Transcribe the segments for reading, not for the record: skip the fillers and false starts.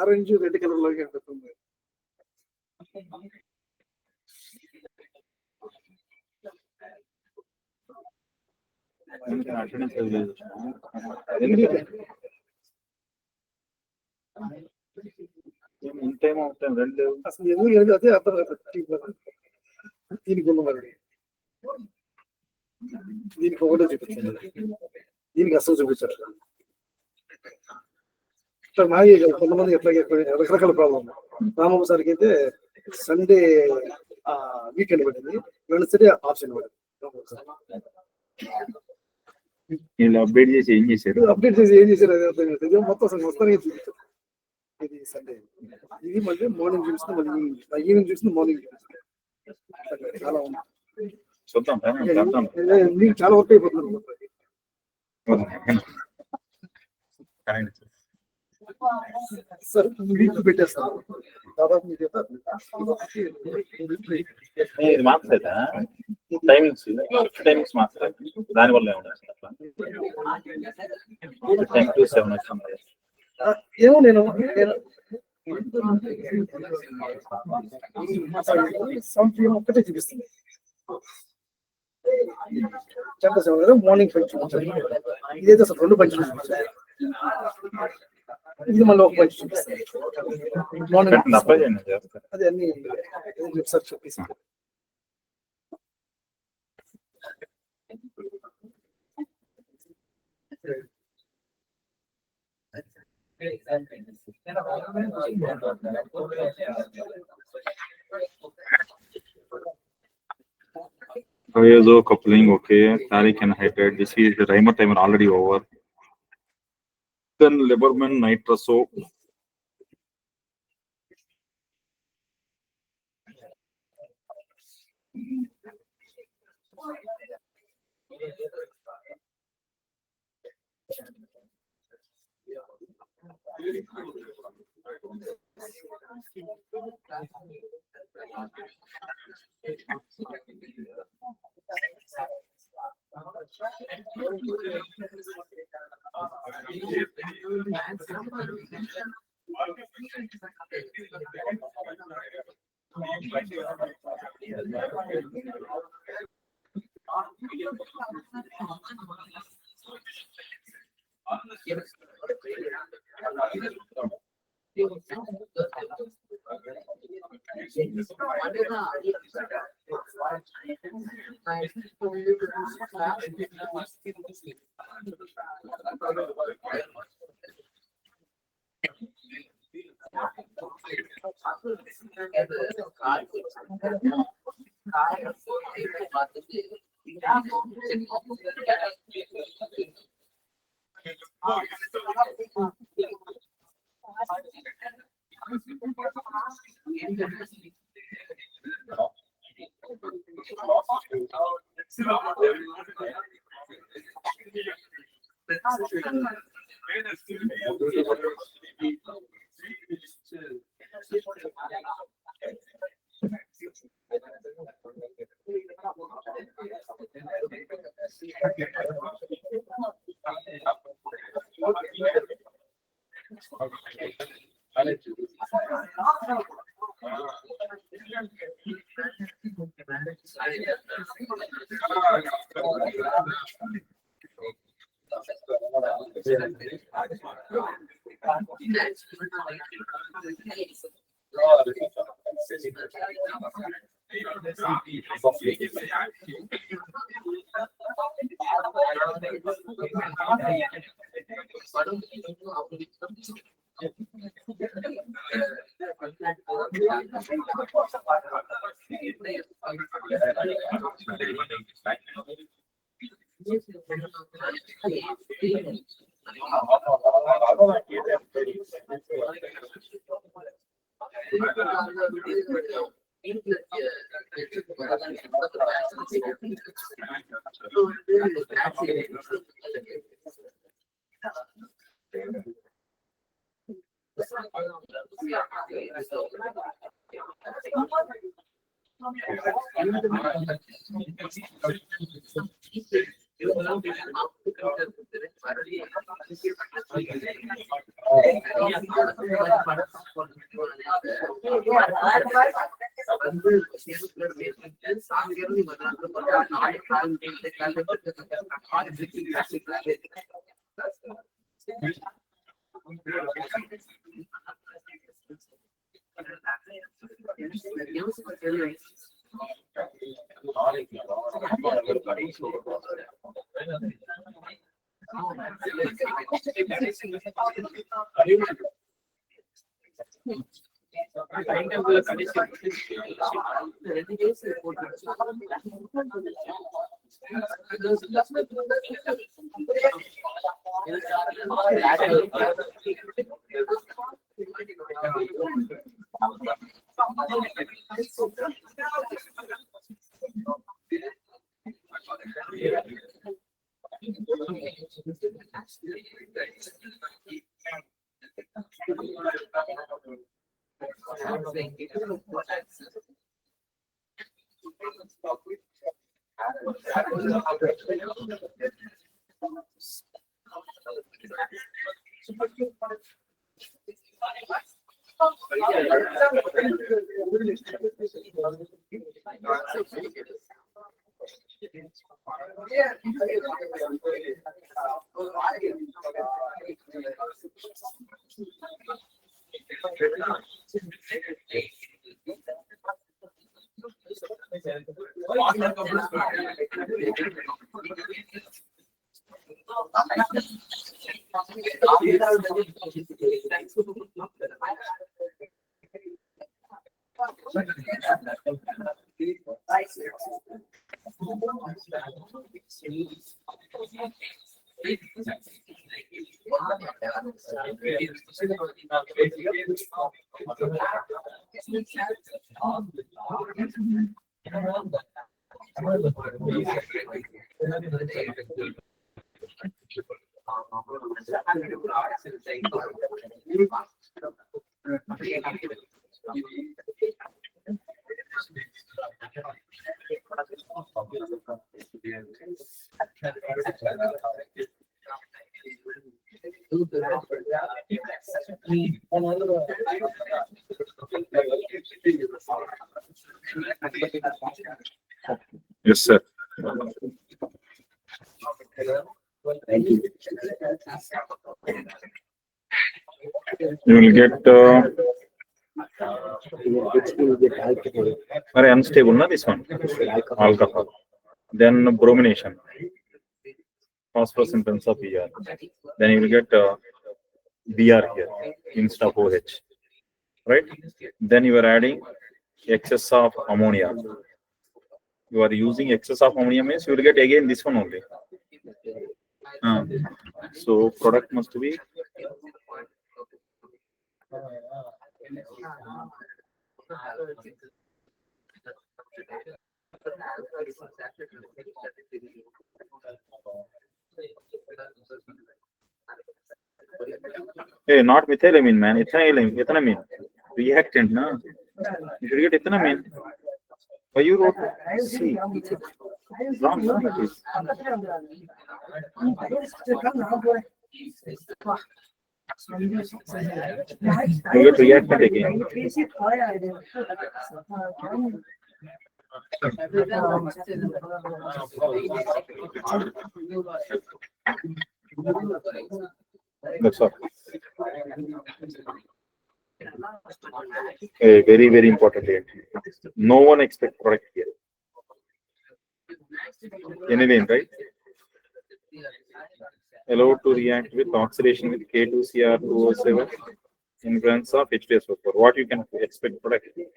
Orange red colour లోకి ఉంటుంది. అసలు ఎందుకు లేదు అదే అర్థం కాదు. దీనికి ఉన్నది దీనికి ఒకటే చూపించారు, దీనికి అసలు చూపించారు. ఇట్లా నాయ కొంతమంది ఎట్లాగే రకరకాల ప్రాబ్లం. రామబాబు సార్కి అయితే సండే వీకెండ్ పడింది, వెన్స్డే ఆప్షన్ పడింది. అప్డేట్ చేసి ఏం చేశారు అదే అర్థం కాదు. మొత్తం అసలు మొత్తానికి చూపించారు. ఇది సండే, ఇది మళ్ళీ మార్నింగ్ చూపిస్తుంది, మళ్ళీ ఈవినింగ్ చూపిస్తుంది, మార్నింగ్ చూపిస్తుంది. చాలా ఉంది. నీకు చాలా వర్క్ అయిపోతుంది. సార్ వీక్ పెట్టేస్తాను దాదాపు మీ చేత టైమింగ్స్ మాత్రం దానివల్ల ఏమో నేను ఒక్కటే చూపిస్తుంది. చెప్పేసాము కదా మార్నింగ్ పంచ్ చూపించాలి. ఇదైతే అసలు 2 పంచులు చూపించాలి. ఇది మళ్ళీ ఒక పంచ్ చూపిస్తుంది. మార్నింగ్ అది అన్ని ఒకసారి చెప్పేసి coupling, okay. Tariq and hydrate. This is the timer already over. Then Liberman nitroso. Yes, sir. You will get very unstable, na this one, alcohol. Then bromination, phosphorus in terms of ER. Then you will get Br here instead of OH, right? Then you are adding excess of ammonia. You are using excess of ammonia means you will get again this one only. So product must be hey, not methylamine, man. Ethanamine. Reactant, na. You should get ethanamine. Why you wrote C? Wrong, no, it is. You get reactant again. That's all. A very, very important date. No one expects product here. Aniline, right? Allowed to react with oxidation with K2Cr2O7 in presence of H2SO4. What you can expect product? You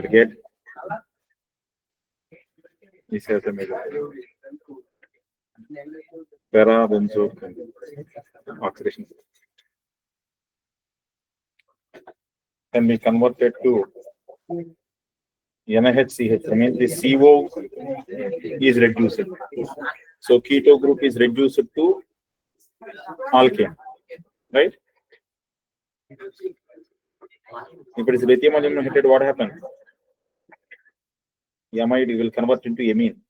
will get this as a major para-benzoic oxidation. Can be converted to NaHCH. I mean, the CO is reduced. So keto group is reduced to alkane, right? If it is lithium aluminum heated, what happens? amide will convert into amine.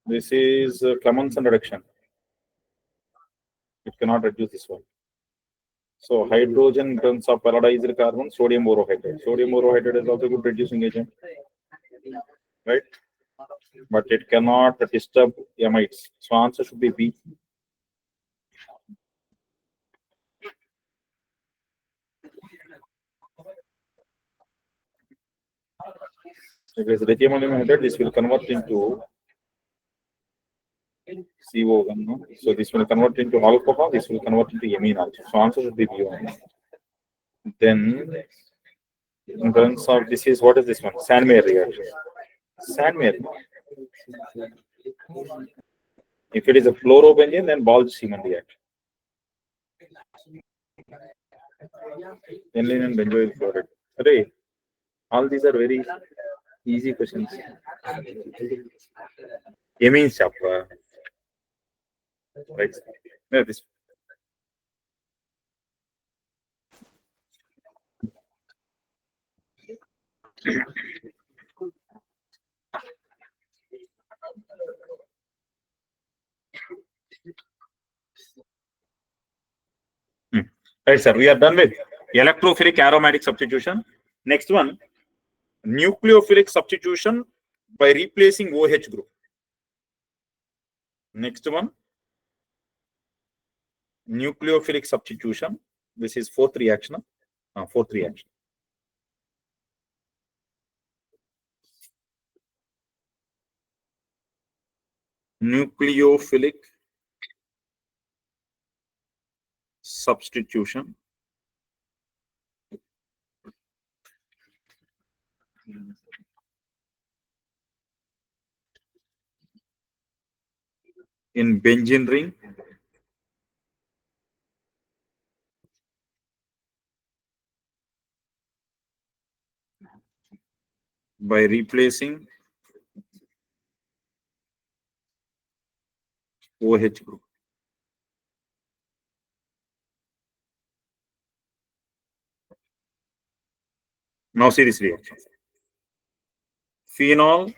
This is Clemmensen reduction. It cannot reduce this one. So hydrogen in terms of peroxide carbon, sodium borohydride. Sodium borohydride is also a good reducing agent, right? But it cannot disturb amides. So answer should be B. If it is lithium aluminum hydride, this will convert into CO1. No? So this will convert into alcohol. This will convert into amine also. So answer should be B1. Then in terms of this is what is this one? Sandmeyer reaction. Sandmeyer. If it is a fluorobenzene, then Balch-Siemann reaction. Aniline and benzoyl fluoride. Right. All these are very easy questions. Amine stuff. Right. Yeah, this. Right, sir. We are done with electrophilic aromatic substitution. Next one, nucleophilic substitution by replacing OH group. Next one, nucleophilic substitution. This is fourth reaction. Fourth reaction. Nucleophilic substitution in benzene ring by replacing OH group. Now see this reaction. Phenol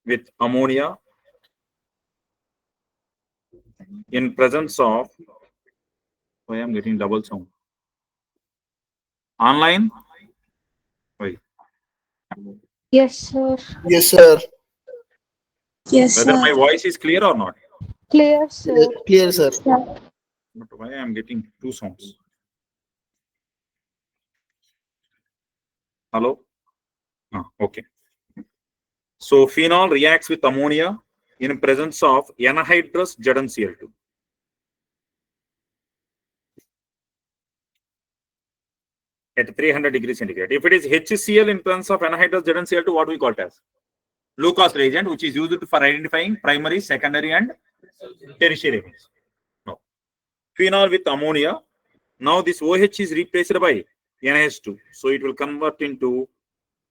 with ammonia in presence of, why I am getting double sound. Online? Why? Yes, sir. Yes, sir. Yes, Whether sir. my voice is clear or not. Clear, sir. Clear, sir. But why I am getting two sounds? Hello? Okay. So phenol reacts with ammonia in presence of anhydrous ZnCl2. At 300 degrees centigrade. If it is HCl in presence of anhydrous ZnCl2, what we call it as? Low cost reagent, which is used for identifying primary, secondary, and tertiary emissions. No. Phenol with ammonia. Now this OH is replaced by NH2. So it will convert into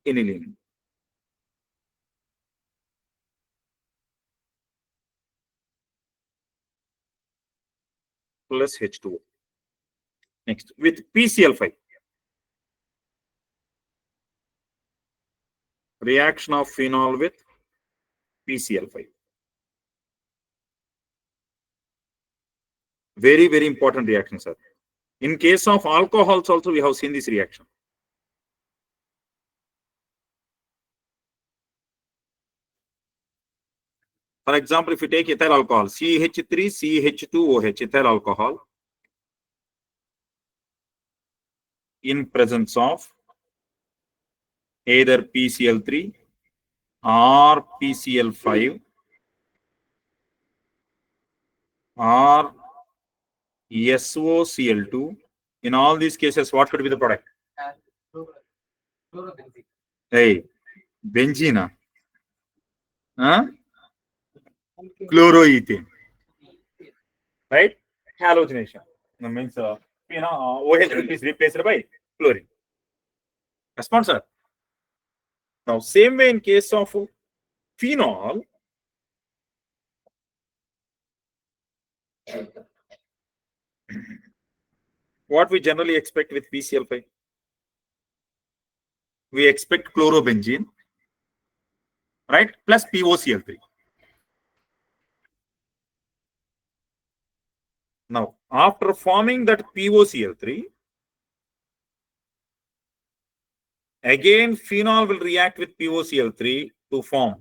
aniline. Plus H2O. Next, with PCl5. Reaction of phenol with PCl5. Very, very important reaction, sir. In case of alcohols also, we have seen this reaction. For example, if you take ethyl alcohol, CH3, CH2OH, ethyl alcohol, in presence of either PCl3 or PCl5 or SOCl2. In all these cases, what could be the product? Hey, benzene. Huh? Chloroethane. Right? Halogenation. That means OH is replaced by chlorine. Response, sir. Now, same way in case of phenol, what we generally expect with PCl5? we expect chlorobenzene, right? Plus POCl3. Now, after forming that POCl3, again phenol will react with POCl3 to form.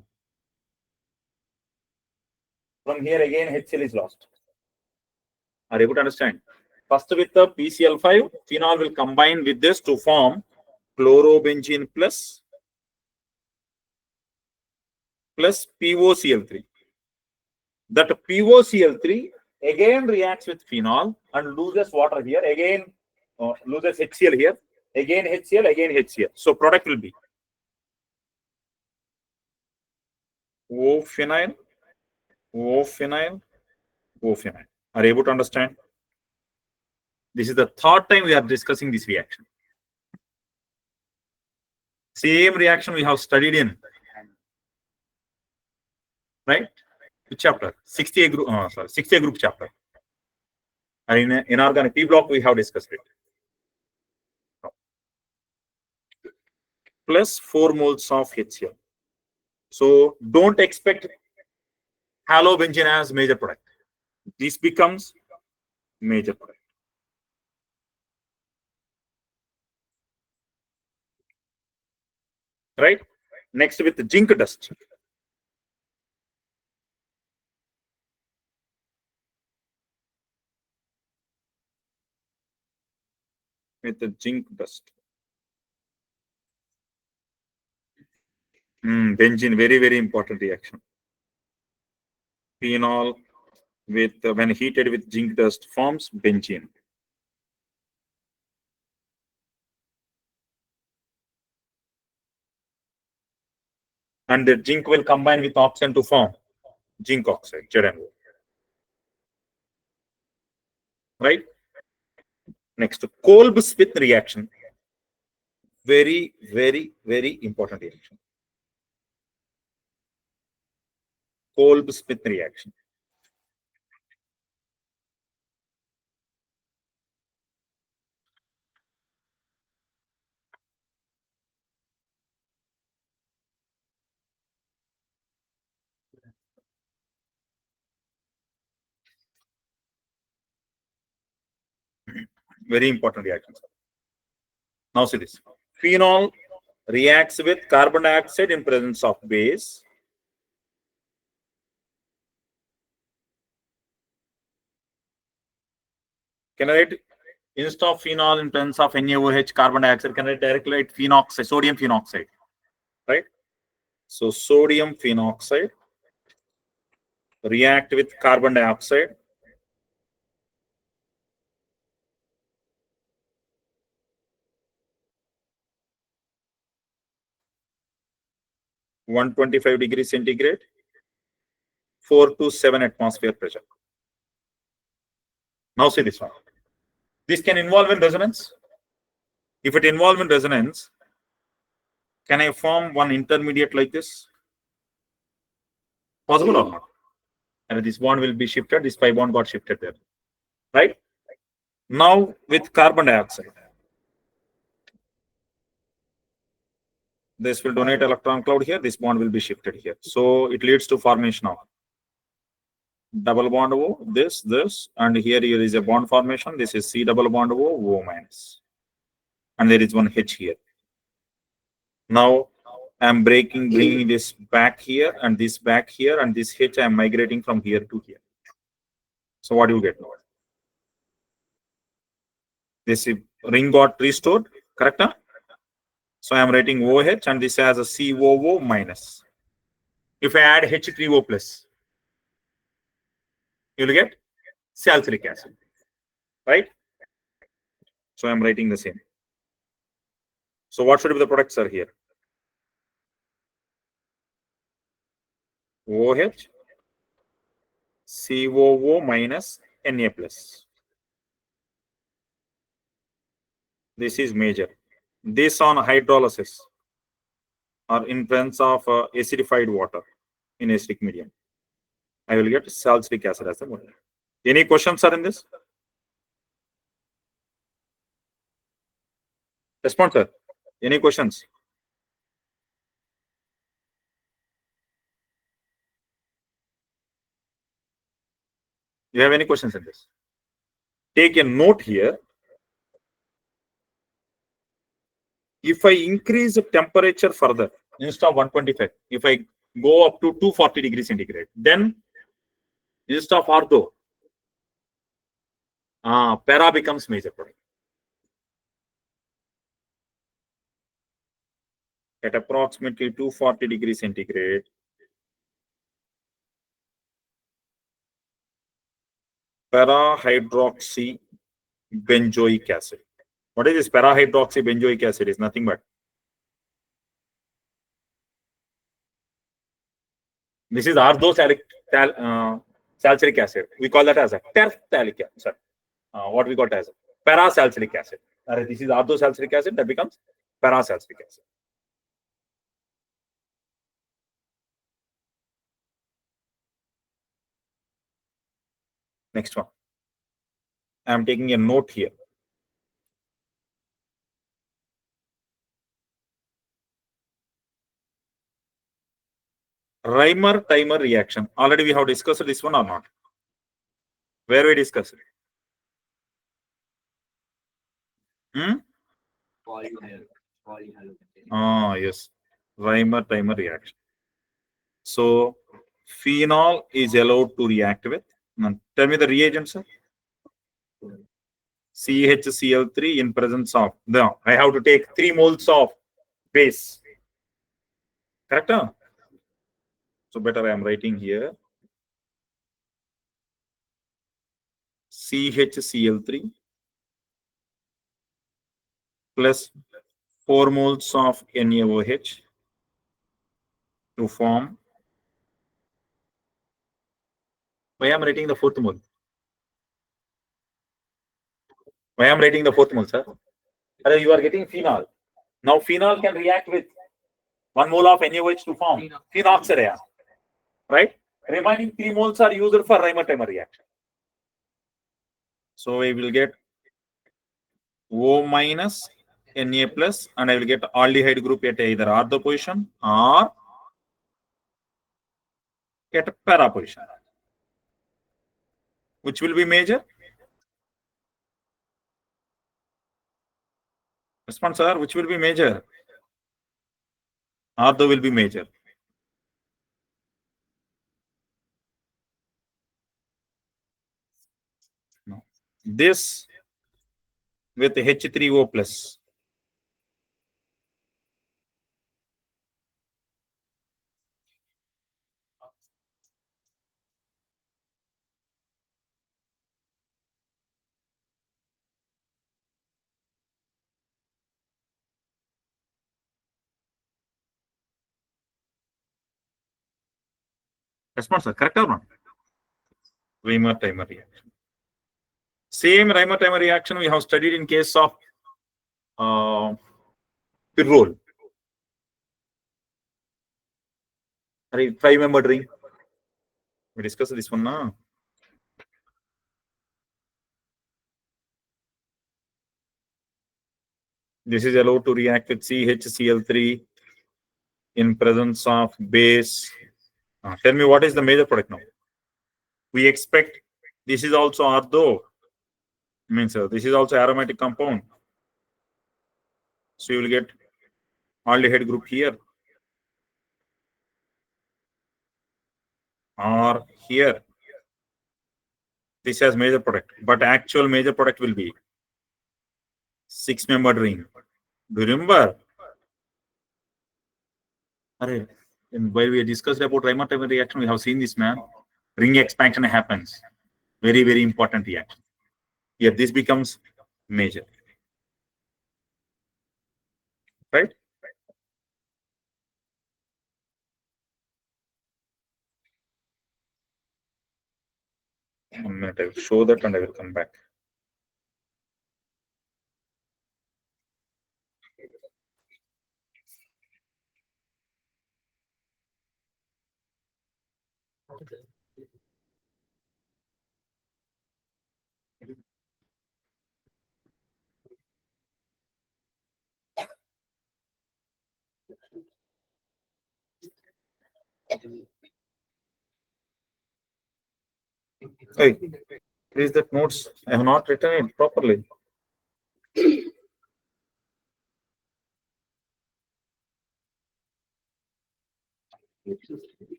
From here again HCl is lost. Are you able to understand? First with the PCl5, phenol will combine with this to form chlorobenzene plus POCl3. That POCl3 again reacts with phenol and loses water here. Again loses HCl here. Again HCl, again HCl. So product will be O-phenyl, O-phenyl, O-phenyl. Are you able to understand? This is the third time we are discussing this reaction. Same reaction we have studied in, right? Which chapter? 60A group. 60A group chapter. And in inorganic P block we have discussed it. Plus 4 moles of HCl. So don't expect halobenzene as major product. This becomes major product. Right? Next with the zinc dust. With the zinc dust. Benzene, very, very important reaction. Phenol with when heated with zinc dust forms benzene. And the zinc will combine with oxygen to form zinc oxide, ZnO. Right? Next, Kolb-Smith reaction. Very, very, very important reaction. Kolb-Smith reaction. Very important reaction. Now see this. Phenol reacts with carbon dioxide in presence of base. Can I write instead of phenol in presence of NaOH carbon dioxide? Can I directly write phenoxide, sodium phenoxide, right? So sodium phenoxide react with carbon dioxide. (125°C), 4 to 7 atmosphere pressure. Now see this one. This can involve in resonance. If it involve in resonance, can I form one intermediate like this? Possible or not? And this bond will be shifted. This pi bond got shifted there, right? Now with carbon dioxide, this will donate electron cloud here. This bond will be shifted here. So it leads to formation of double bond O, this, and here is a bond formation. This is C double bond O, O minus. And there is one H here. Now I am bringing this back here and this back here, and this H I am migrating from here to here. So what do you get now? This ring got restored, correct? Huh? So I am writing OH and this has a COO minus. If I add H3O plus, you will get salicylic acid, right? So I am writing the same. So what should be the products are here? OH, COO minus Na plus. This is major. This on hydrolysis or in presence of acidified water in acidic medium, I will get salicylic acid as the model. Any questions are in this? Response, sir. Any questions? You have any questions in this? Take a note here. If I increase the temperature further, instead of 125, if I go up to 240 degrees centigrade, then instead of ortho, para becomes major product. At approximately 240 degrees centigrade, para-hydroxy benzoic acid. What is this para-hydroxy benzoic acid? Is nothing but this is salicylic acid. We call that as a tersalic acid. Sorry. What we got as para-salicylic acid. This is salicylic acid, that becomes para-salicylic acid. Next one. I am taking a note here. Reimer-Timer reaction. Already we have discussed this one or not? Where we discussed it? Yes. Reimer-Timer reaction. So phenol is allowed to react with. Now, tell me the reagent, sir. CHCl3 in presence of. Now, I have to take 3 moles of base. Correct? Huh? So better I am writing here. CHCl3 plus 4 moles of NaOH to form. Why I am writing the 4th mole? Why I am writing the 4th mole, sir? You are getting phenol. Now phenol can react with 1 mole of NaOH to form phenoxide, right? Remaining 3 moles are used for Reimer-Timer reaction. So we will get O minus Na plus, and I will get aldehyde group at either ortho position or at para position. Which will be major? Response, sir. Which will be major? Ortho will be major. No. This with H3O plus. Response, sir. Correct or not? Reimer-Timer reaction. Same Reimer-Timer reaction we have studied in case of pyrrole. Five-membered ring. We discussed this one now. This is allowed to react with CHCl3 in presence of base. Tell me what is the major product now? We expect this is also ortho. Means this is also aromatic compound. So you will get aldehyde group here or here. This has major product, but actual major product will be 6-membered ring. Do you remember? And while we discussed about Reimer-Timer reaction, we have seen this, man. Ring expansion happens. Very, very important reaction. Here, this becomes major. Right? One minute, I will show that and I will come back. Hey, please that notes. I have not written it properly.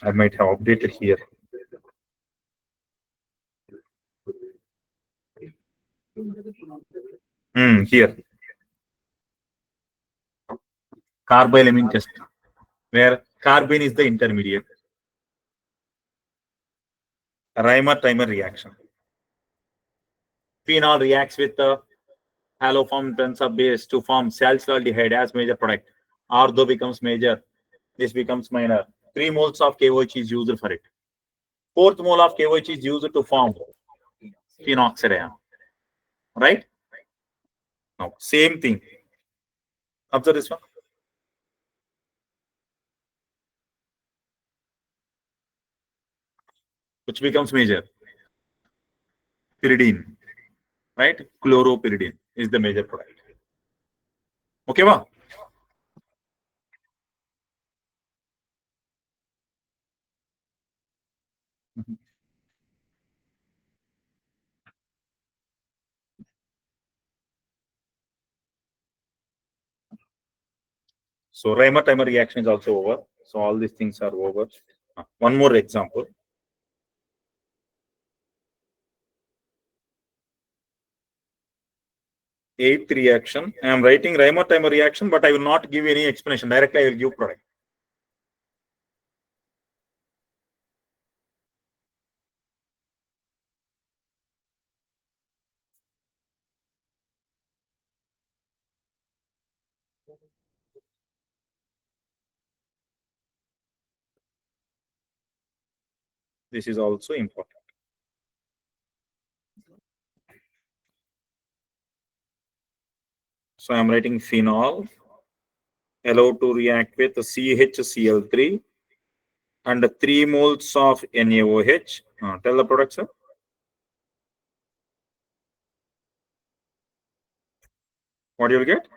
I might have updated here. Here. Carbylamine test, where carbene is the intermediate. Reimer-Timer reaction. Phenol reacts with the haloform tensor base to form salicylaldehyde as major product. Ortho becomes major. This becomes minor. 3 moles of KOH is used for it. 4th mole of KOH is used to form phenoxyrion. Right? Now, same thing. Observe this one. Which becomes major? Pyridine. Right? Chloropyridine is the major product. Okay, wow. So Reimer-Timer reaction is also over. So all these things are over. One more example. Eighth reaction. I am writing Reimer-Timer reaction, but I will not give any explanation. Directly, I will give product. This is also important. So I am writing phenol allowed to react with CHCl3 and 3 moles of NaOH. Tell the product, sir. What you will get?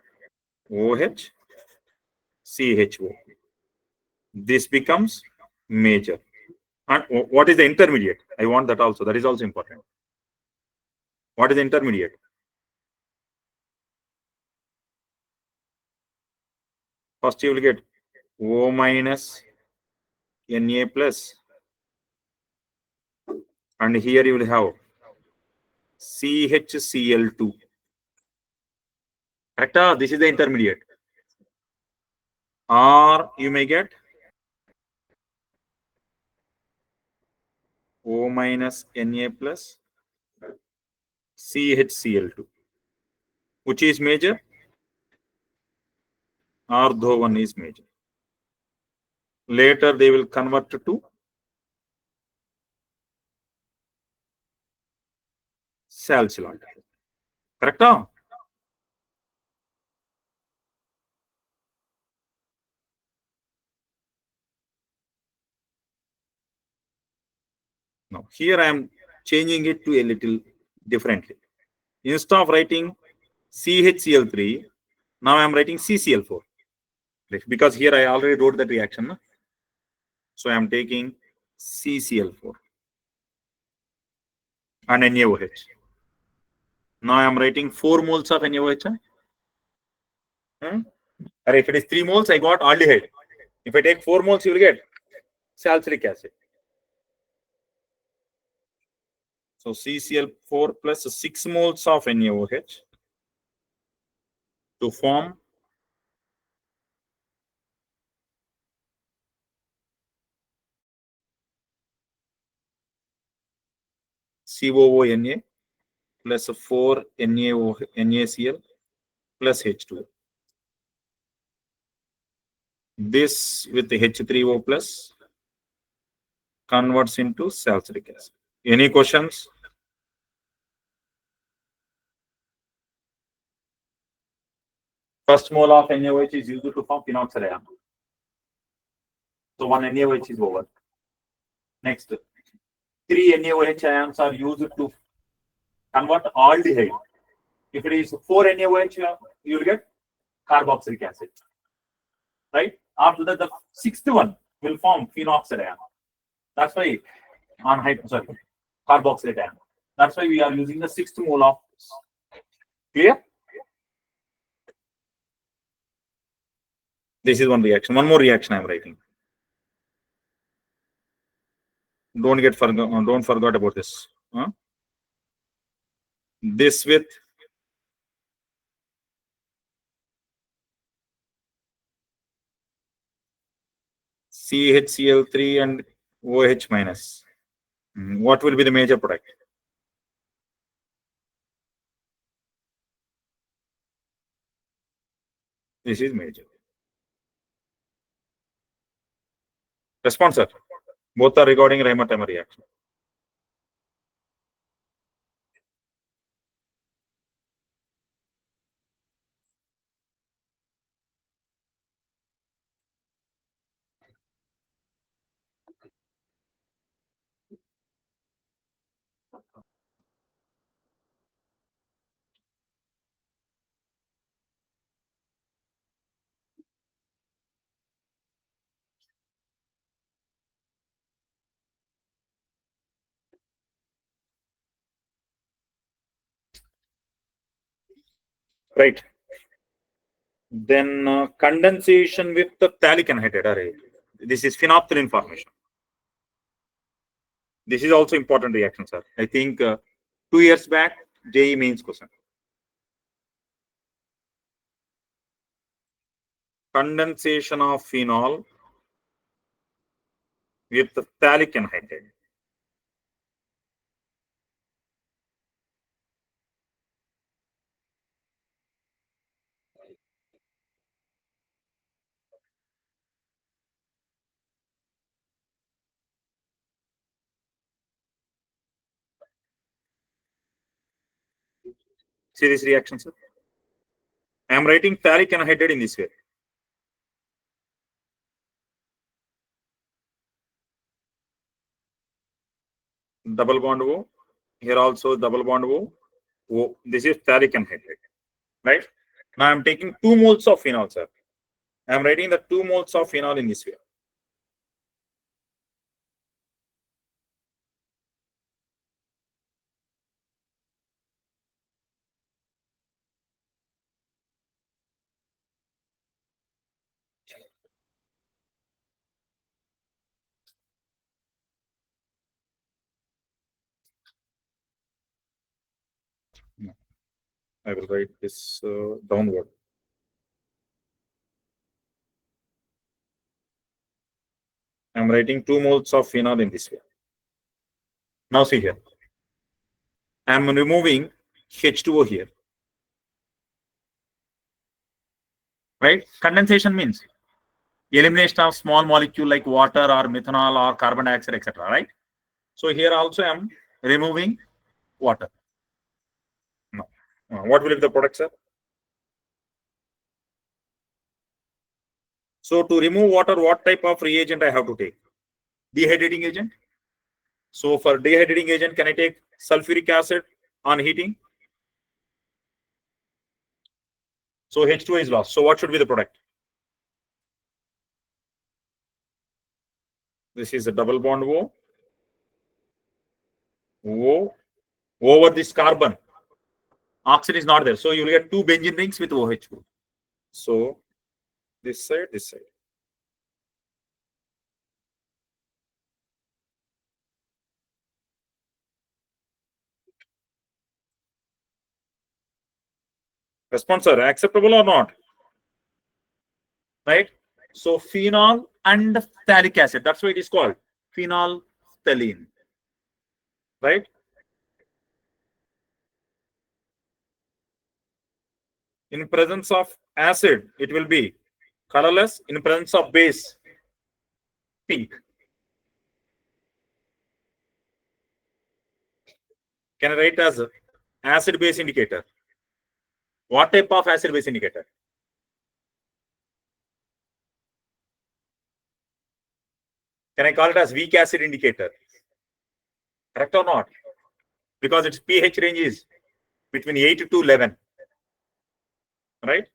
OH, CHO. This becomes major. And what is the intermediate? I want that also. That is also important. What is the intermediate? First you will get O minus Na plus, and here you will have CHCl2. Correct? This is the intermediate. Or you may get O minus Na plus CHCl2. Which is major? Ortho one is major. Later they will convert to salicylaldehyde. Correct? Now here I am changing it to a little differently. Instead of writing CHCl3, now I am writing CCl4. Because here I already wrote that reaction. No? So I am taking CCl4 and NaOH. Now I am writing 4 moles of NaOH. Or if it is 3 moles, I got aldehyde. If I take 4 moles, you will get salicylic acid. So CCl4 plus 6 moles of NaOH to form COONA plus 4 NaCl plus H2. This with the H3O plus converts into salicylic acid. Any questions? First mole of NaOH is used to form phenoxyrion. So 1 NaOH is over. Next, 3 NaOH ions are used to convert aldehyde. If it is 4 NaOH, you will get carboxylic acid. Right? After that, the 6th one will form phenoxyrion. That's why on carboxylate ion. That's why we are using the 6th mole of this. Clear? This is one reaction. One more reaction I am writing. Don't forget about this. This with CHCl3 and OH minus. What will be the major product? This is major. Response, sir. Both are regarding Reimer-Timer reaction. Right. Then condensation with the phthalic anhydride array. This is phenolphthalein formation. This is also important reaction, sir. I think 2 years back, JEE mains question. Condensation of phenol with the phthalic anhydride. See this reaction, sir? I am writing phthalic anhydride in this way. Double bond O. Here also double bond O. O. This is phthalic anhydride. Right? Now I am taking 2 moles of phenol, sir. I am writing the 2 moles of phenol in this way. I will write this downward. I am writing 2 moles of phenol in this way. Now see here. I am removing H2O here. Right? Condensation means elimination of small molecule like water or methanol or carbon dioxide, etc. Right? So here also I am removing water. No. What will be the product, sir? So to remove water, what type of reagent I have to take? Dehydrating agent. So for dehydrating agent, can I take sulfuric acid on heating? So H2O is lost. So what should be the product? This is a double bond O. O over this carbon. Oxygen is not there. So you will get 2 benzene rings with OH2. So this side, this side. Response, sir, acceptable or not? Right? So phenol and phthalic acid. That's why it is called phenolphthalein. Right? In presence of acid, it will be colorless. In presence of base, pink. Can I write as acid base indicator? What type of acid base indicator? Can I call it as weak acid indicator? Correct or not? Because its pH range is between 8 to 11. Right?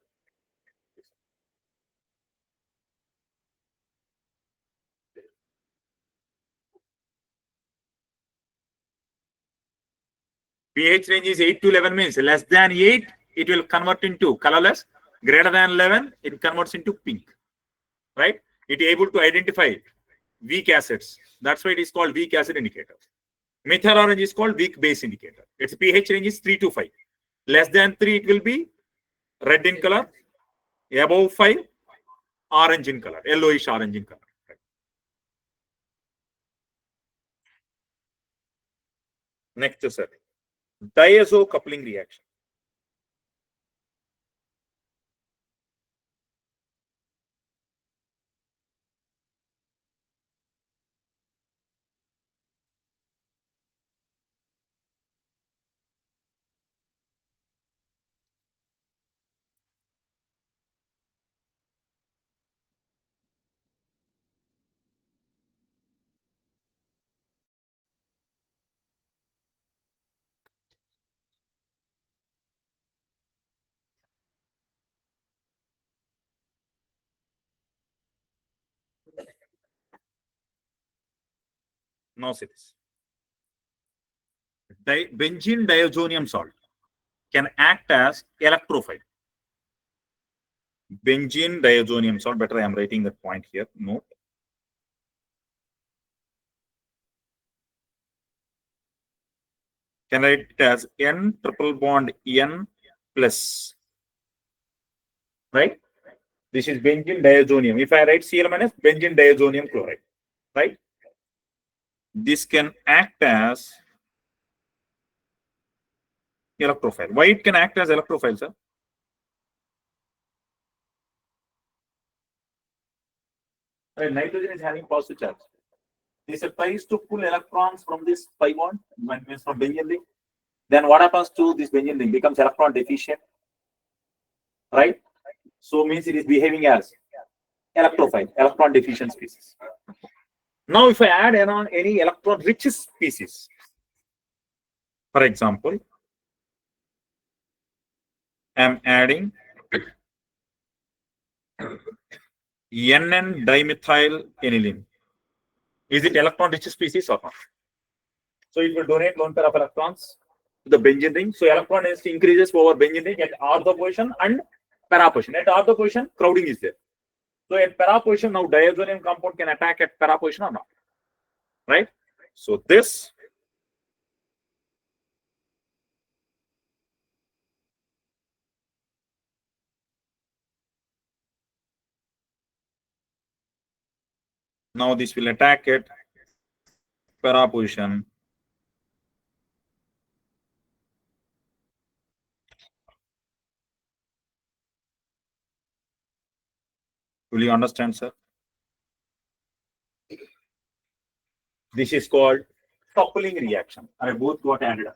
pH range is 8 to 11 means less than 8, it will convert into colorless. Greater than 11, it converts into pink. Right? It is able to identify weak acids. That's why it is called weak acid indicator. Methyl orange is called weak base indicator. Its pH range is 3 to 5. Less than 3, it will be red in color. Above 5, orange in color, yellowish orange in color. Next, sir, diazo coupling reaction. Now see this. Benzene diazonium salt can act as electrophile. Benzene diazonium salt, better I am writing that point here, note. Can write it as N triple bond N plus, right? This is benzene diazonium. If I write Cl minus, benzene diazonium chloride, right? This can act as electrophile. Why it can act as electrophile, sir? Right, nitrogen is having positive charge. This tries to pull electrons from this pi bond, means from benzene ring. Then what happens to this benzene ring? Becomes electron deficient, right? So means it is behaving as electrophile, electron deficient species. Now, if I add any electron rich species, for example, I am adding NN dimethyl aniline. Is it electron rich species or not? So it will donate lone pair of electrons to the benzene ring. So electron density increases over benzene ring at ortho position and para position. At ortho position, crowding is there. So at para position, now diazonium compound can attack at para position or not, right? So this now this will attack at para position. Will you understand, sir? This is called coupling reaction. I both got added up.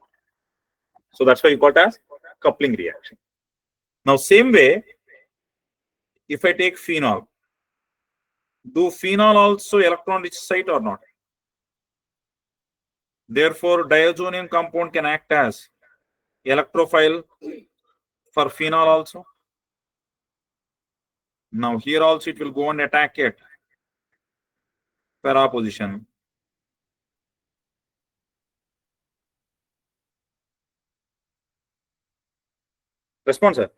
So that's why you got as coupling reaction. Now, same way, if I take phenol, do phenol also electron rich site or not? Therefore, diazonium compound can act as electrophile for phenol also. Now, here also it will go and attack it para position. Response, sir.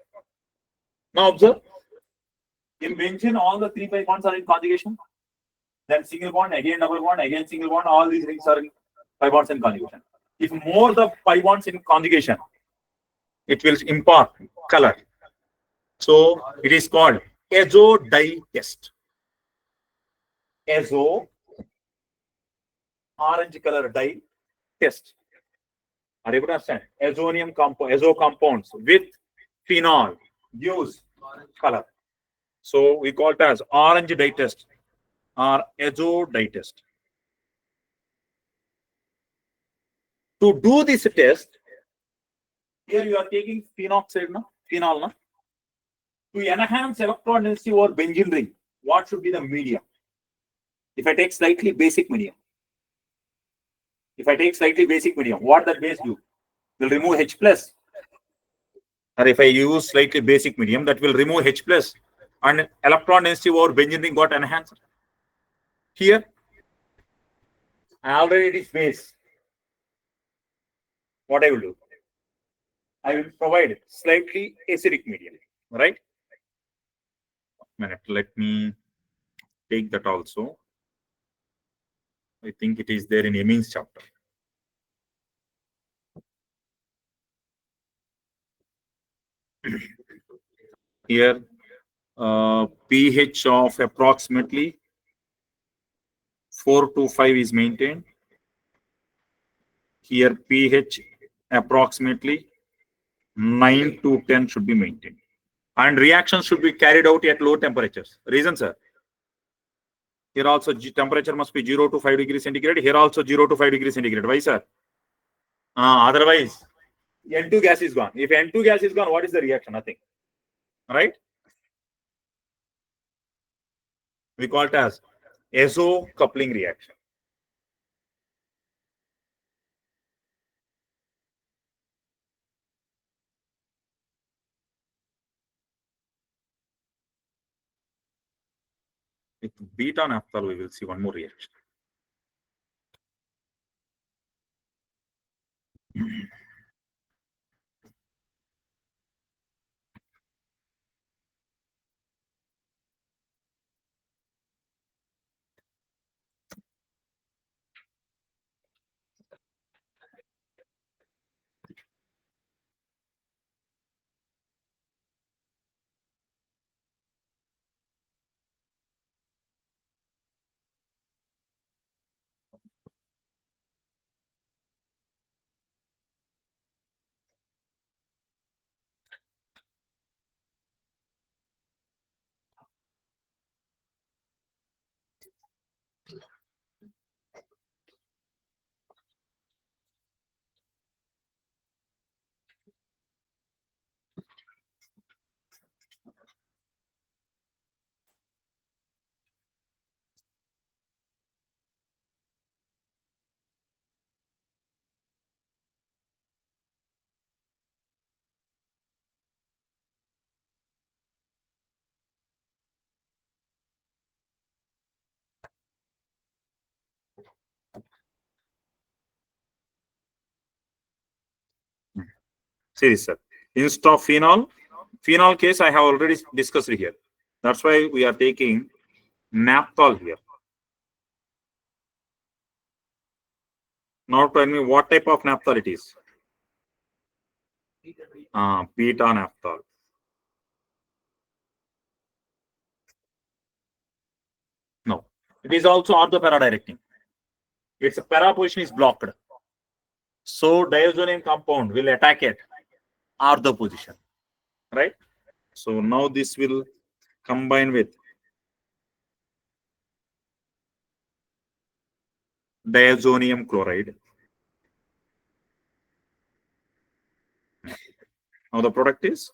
Now observe. In benzene, all the 3 pi bonds are in conjugation. Then single bond, again double bond, again single bond. All these rings are in pi bonds in conjugation. If more the pi bonds in conjugation, it will impart color. So it is called azo dye test. Azo orange color dye test. Are you able to understand? Azo compounds with phenol gives color. So we call it as orange dye test or azo dye test. To do this test, here you are taking phenoxide, phenol. No? To enhance electron density over benzene ring, what should be the medium? If I take slightly basic medium, what that base do? Will remove H plus. Or if I use slightly basic medium, that will remove H plus and electron density over benzene ring got enhanced. Here, already it is base. What I will do? I will provide slightly acidic medium, right? Minute, let me take that also. I think it is there in amines chapter. Here, pH of approximately 4 to 5 is maintained. Here, pH approximately 9 to 10 should be maintained. And reactions should be carried out at low temperatures. Reason, sir? Here also temperature must be 0 to 5 degrees centigrade. Here also 0 to 5 degrees centigrade. Why, sir? Otherwise, N2 gas is gone. If N2 gas is gone, what is the reaction? Nothing. Right? We call it as azo coupling reaction. With beta naphtha, we will see one more reaction. See this, sir. Instead of phenol case I have already discussed here. That's why we are taking naphthol here. Now tell me what type of naphthol it is. Beta naphthol. No, it is also ortho-para directing. Its para position is blocked. So diazonium compound will attack it ortho position. Right? So now this will combine with diazonium chloride. Now the product is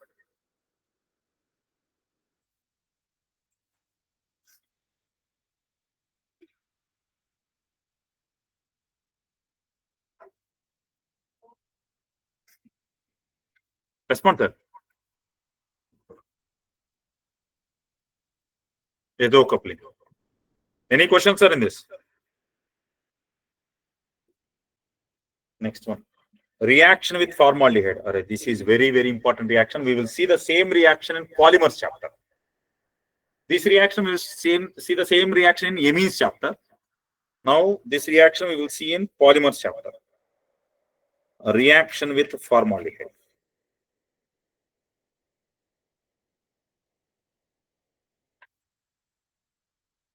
responder. Azo coupling. Any questions, sir, in this? Next one. Reaction with formaldehyde. Alright, this is very, very important reaction. We will see the same reaction in polymers chapter. This reaction we will see the same reaction in amines chapter. Now, this reaction we will see in polymers chapter. A reaction with formaldehyde.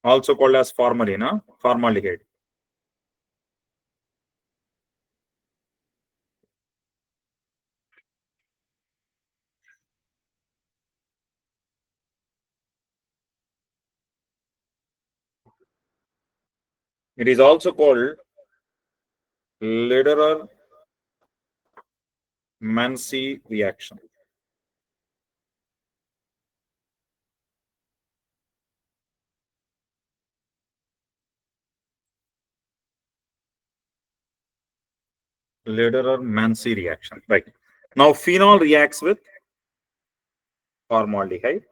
Also called as formalin, formaldehyde. It is also called Lederer-Mansi reaction. Lederer-Mansi reaction. Right. Now, phenol reacts with formaldehyde.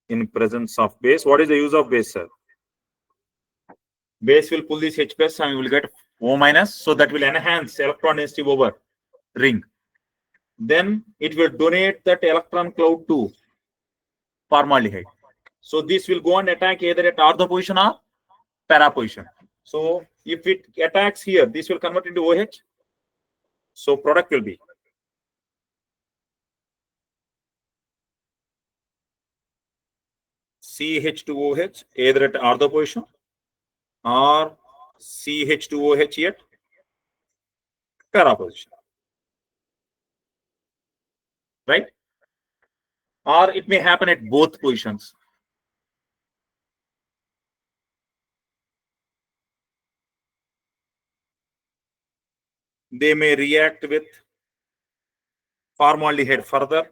in presence of base. What is the use of base, sir? Base will pull this H plus and we will get O minus, so that will enhance electron density over ring. Then it will donate that electron cloud to formaldehyde. So this will go and attack either at ortho position or para position. So if it attacks here, this will convert into OH. So product will be CH2OH either at ortho position or CH2OH at para position. Right? Or it may happen at both positions. They may react with formaldehyde further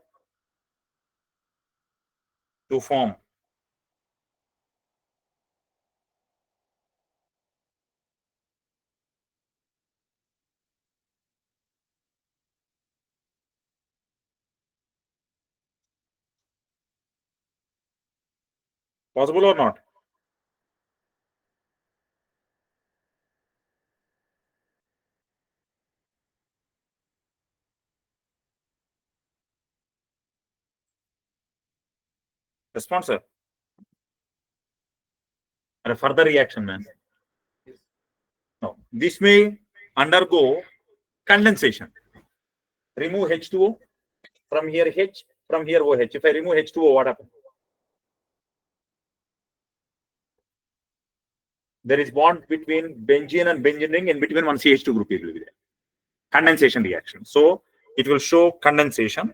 to form possible or not? Response, sir. And a further reaction, man. No, this may undergo condensation. Remove H2O from here H, from here OH. If I remove H2O, what happens? There is bond between benzene and benzene ring, and between one CH2 group it will be there. Condensation reaction. So it will show condensation.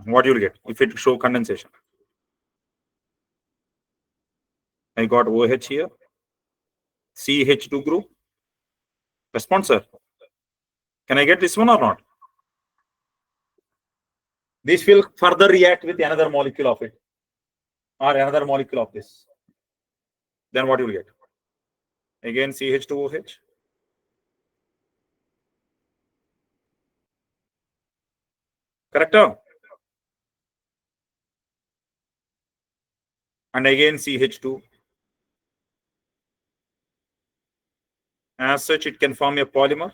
What you will get if it show condensation? I got OH here, CH2 group. Response, sir. Can I get this one or not? This will further react with another molecule of it or another molecule of this. Then what you will get? Again CH2OH. Correct? And again CH2. As such, it can form a polymer.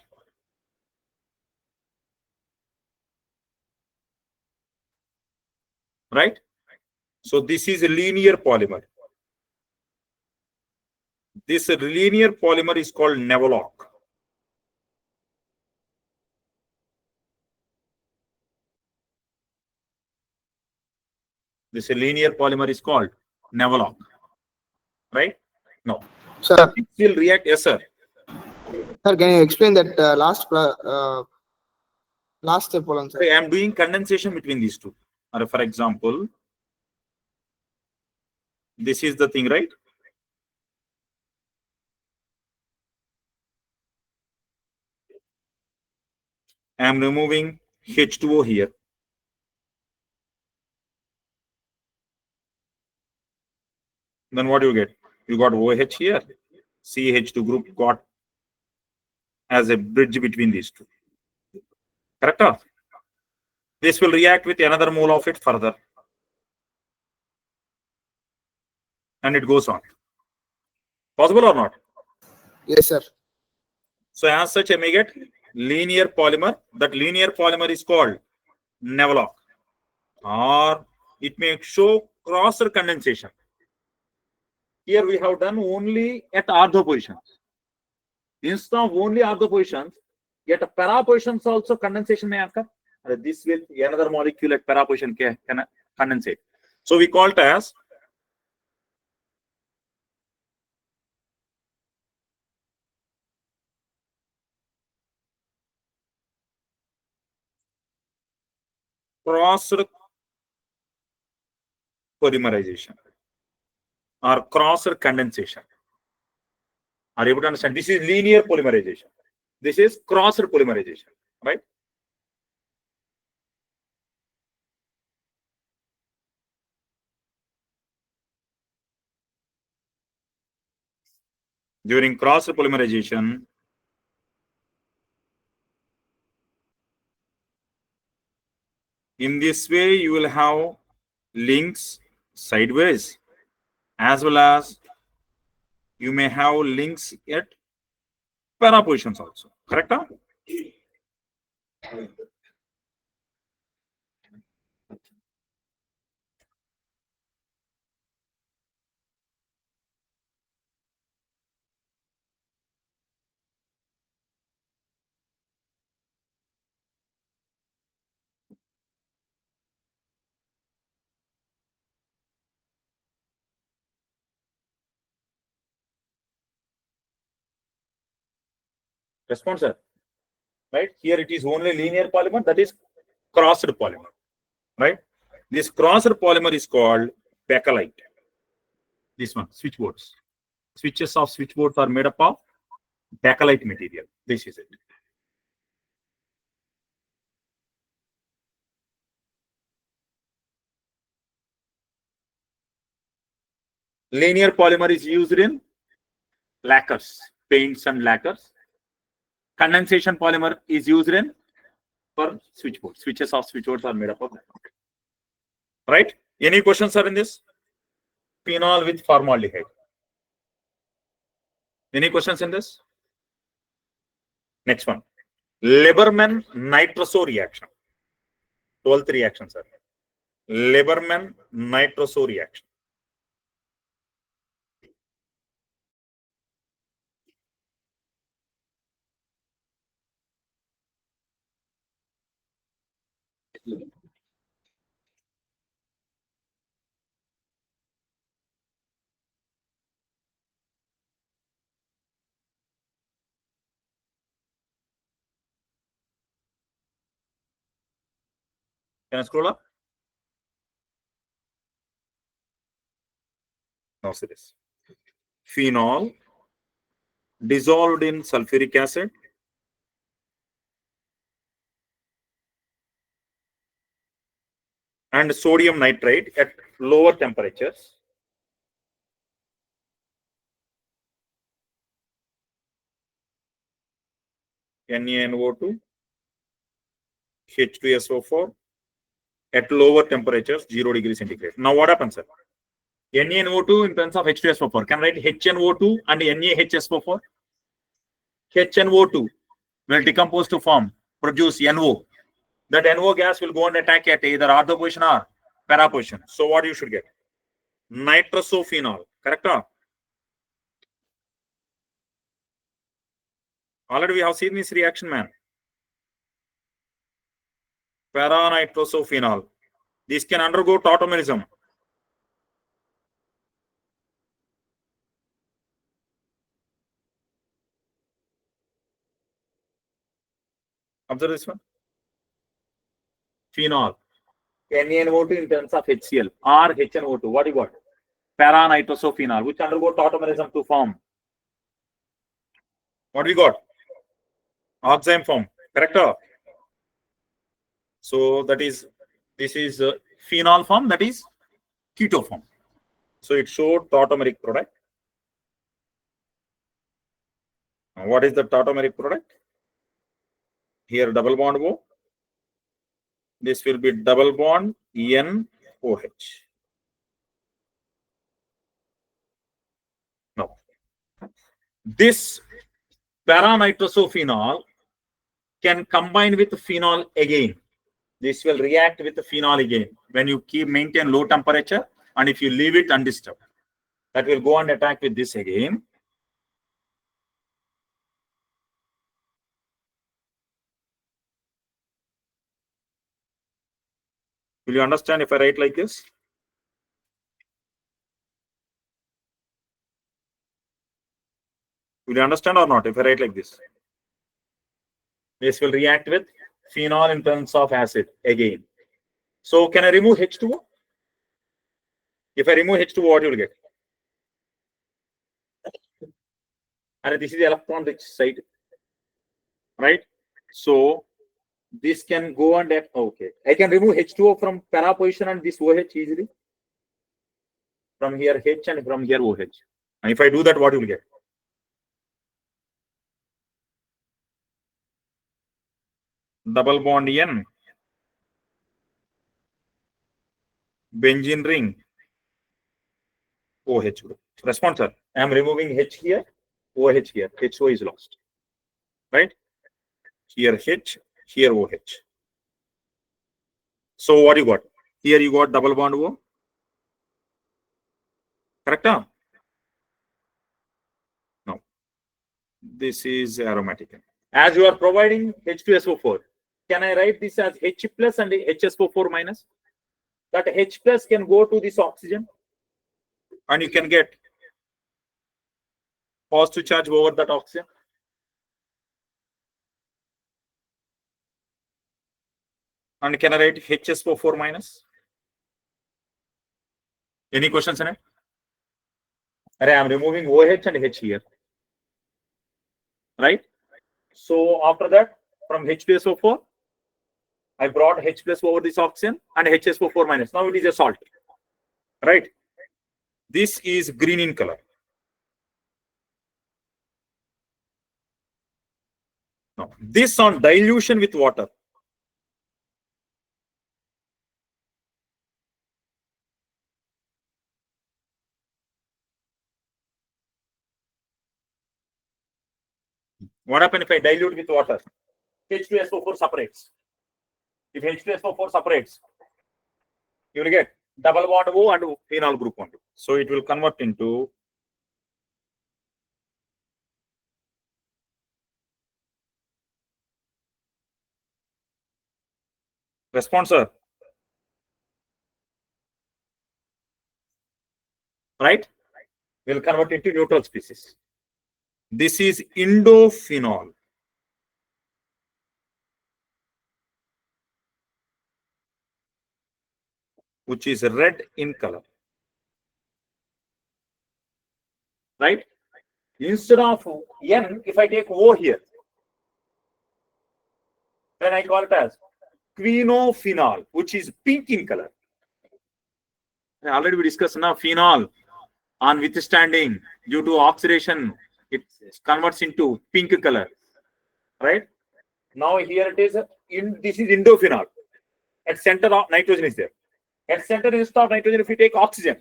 Right? So this is a linear polymer. This linear polymer is called Nevelock. This linear polymer is called Nevelock. Right? No. Sir, It will react. Yes, sir. sir, can you explain that last step, sir? I am doing condensation between these two. Or for example, this is the thing, right? I am removing H2O here. Then what do you get? You got OH here. CH2 group got as a bridge between these two. Correct? This will react with another mole of it further. And it goes on. Possible or not? Yes, sir. So as such, I may get linear polymer. That linear polymer is called Nevelock. Or it may show crosser condensation. Here we have done only at ortho positions. Instead of only ortho positions, at para positions also condensation may occur. This will another molecule at para position can condensate. So we call it as crossed polymerization or crossed condensation. Are you able to understand? This is linear polymerization. This is crossed polymerization, right? During cross polymerization, in this way, you will have links sideways, as well as you may have links at para positions also. Correct? Huh? Response, sir. Right? Here it is only linear polymer, that is crossed polymer. Right? This crossed polymer is called bakelite. This one, switchboards. Switches of switchboards are made up of bakelite material. This is it. Linear polymer is used in lacquers, paints and lacquers. Condensation polymer is used in for switchboards. Switches of switchboards are made up of that. Right? Any questions are in this? Phenol with formaldehyde. Any questions in this? Next one. Lieberman nitroso reaction. 12th reaction, sir. Lieberman nitroso reaction. Can I scroll up? No, serious. Phenol dissolved in sulfuric acid and sodium nitrate at lower temperatures. NaNO2, H2SO4 at lower temperatures, 0 degrees centigrade. Now what happens, sir? NaNO2 in terms of H2SO4. Can I write HNO2 and NaHSO4? HNO2 will decompose to form, produce NO. That NO gas will go and attack at either ortho position or para position. So what you should get? Nitrosophenol. Correct? Already we have seen this reaction, man. Para-nitrosophenol. This can undergo tautomerism. Observe this one. Phenol. NaNO2 in terms of HCl or HNO2. What do you got? Para-nitrosophenol, which undergo tautomerism to form. What we got? Oxime form. Correct? So that is, this is phenol form, that is keto form. So it showed tautomeric product. What is the tautomeric product? Here double bond O. This will be double bond NOH. Now, this para-nitrosophenol can combine with phenol again. This will react with the phenol again when you maintain low temperature, and if you leave it undisturbed, that will go and attack with this again. Will you understand if I write like this? Will you understand or not if I write like this? This will react with phenol in terms of acid again. So can I remove H2O? If I remove H2O, what you will get? And this is the electron rich side, right? So this can go and okay. I can remove H2O from para position and this OH easily. From here H and from here OH. And if I do that, what you will get? double bond N, benzene ring, OH group. Response, sir. I am removing H here, OH here. HO is lost. Right? Here H, here OH. So what you got? Here you got double bond O. Correct? No. This is aromatic. As you are providing H2SO4, can I write this as H plus and HSO4 minus? That H plus can go to this oxygen and you can get positive charge over that oxygen. And can I write HSO4 minus? Any questions in it? I am removing OH and H here. Right? So after that, from H2SO4, I brought H plus over this oxygen and HSO4 minus. Now it is a salt. Right? This is green in color. Now, this on dilution with water. What happens if I dilute with water? H2SO4 separates. If H2SO4 separates, you will get double bond O and phenol group 1. So it will convert into responsor. Right? Will convert into neutral species. This is indophenol. Which is red in color. Right? Instead of N, if I take O here, then I call it as quinophenol, which is pink in color. Already we discussed now phenol on withstanding due to oxidation, it converts into pink color. Right? Now here it is this is indophenol. At center of nitrogen is there. At center instead of nitrogen, if we take oxygen,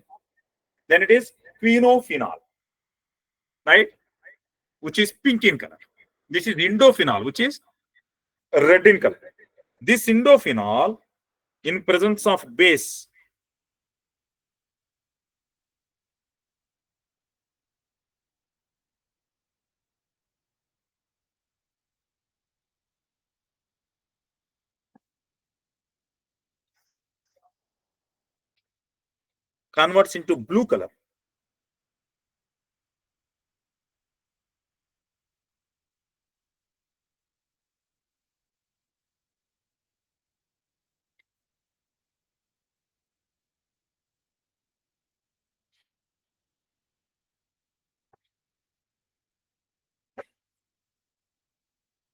then it is quinophenol. Right? Which is pink in color. This is indophenol, which is red in color. This indophenol, in presence of base, converts into blue color.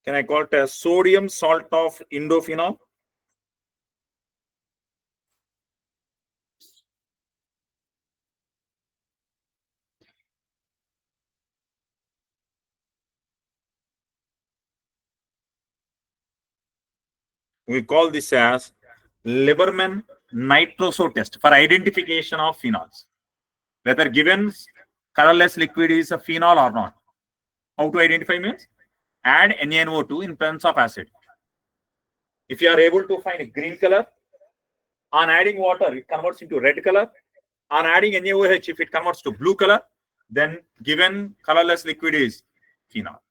Can I call it as sodium salt of indophenol? We call this as Lieberman nitroso test for identification of phenols. Whether given colorless liquid is a phenol or not. How to identify means? Add NaNO2 in presence of acid. If you are able to find a green color, on adding water, it converts into red color. On adding NaOH, if it converts to blue color, then given colorless liquid is phenol.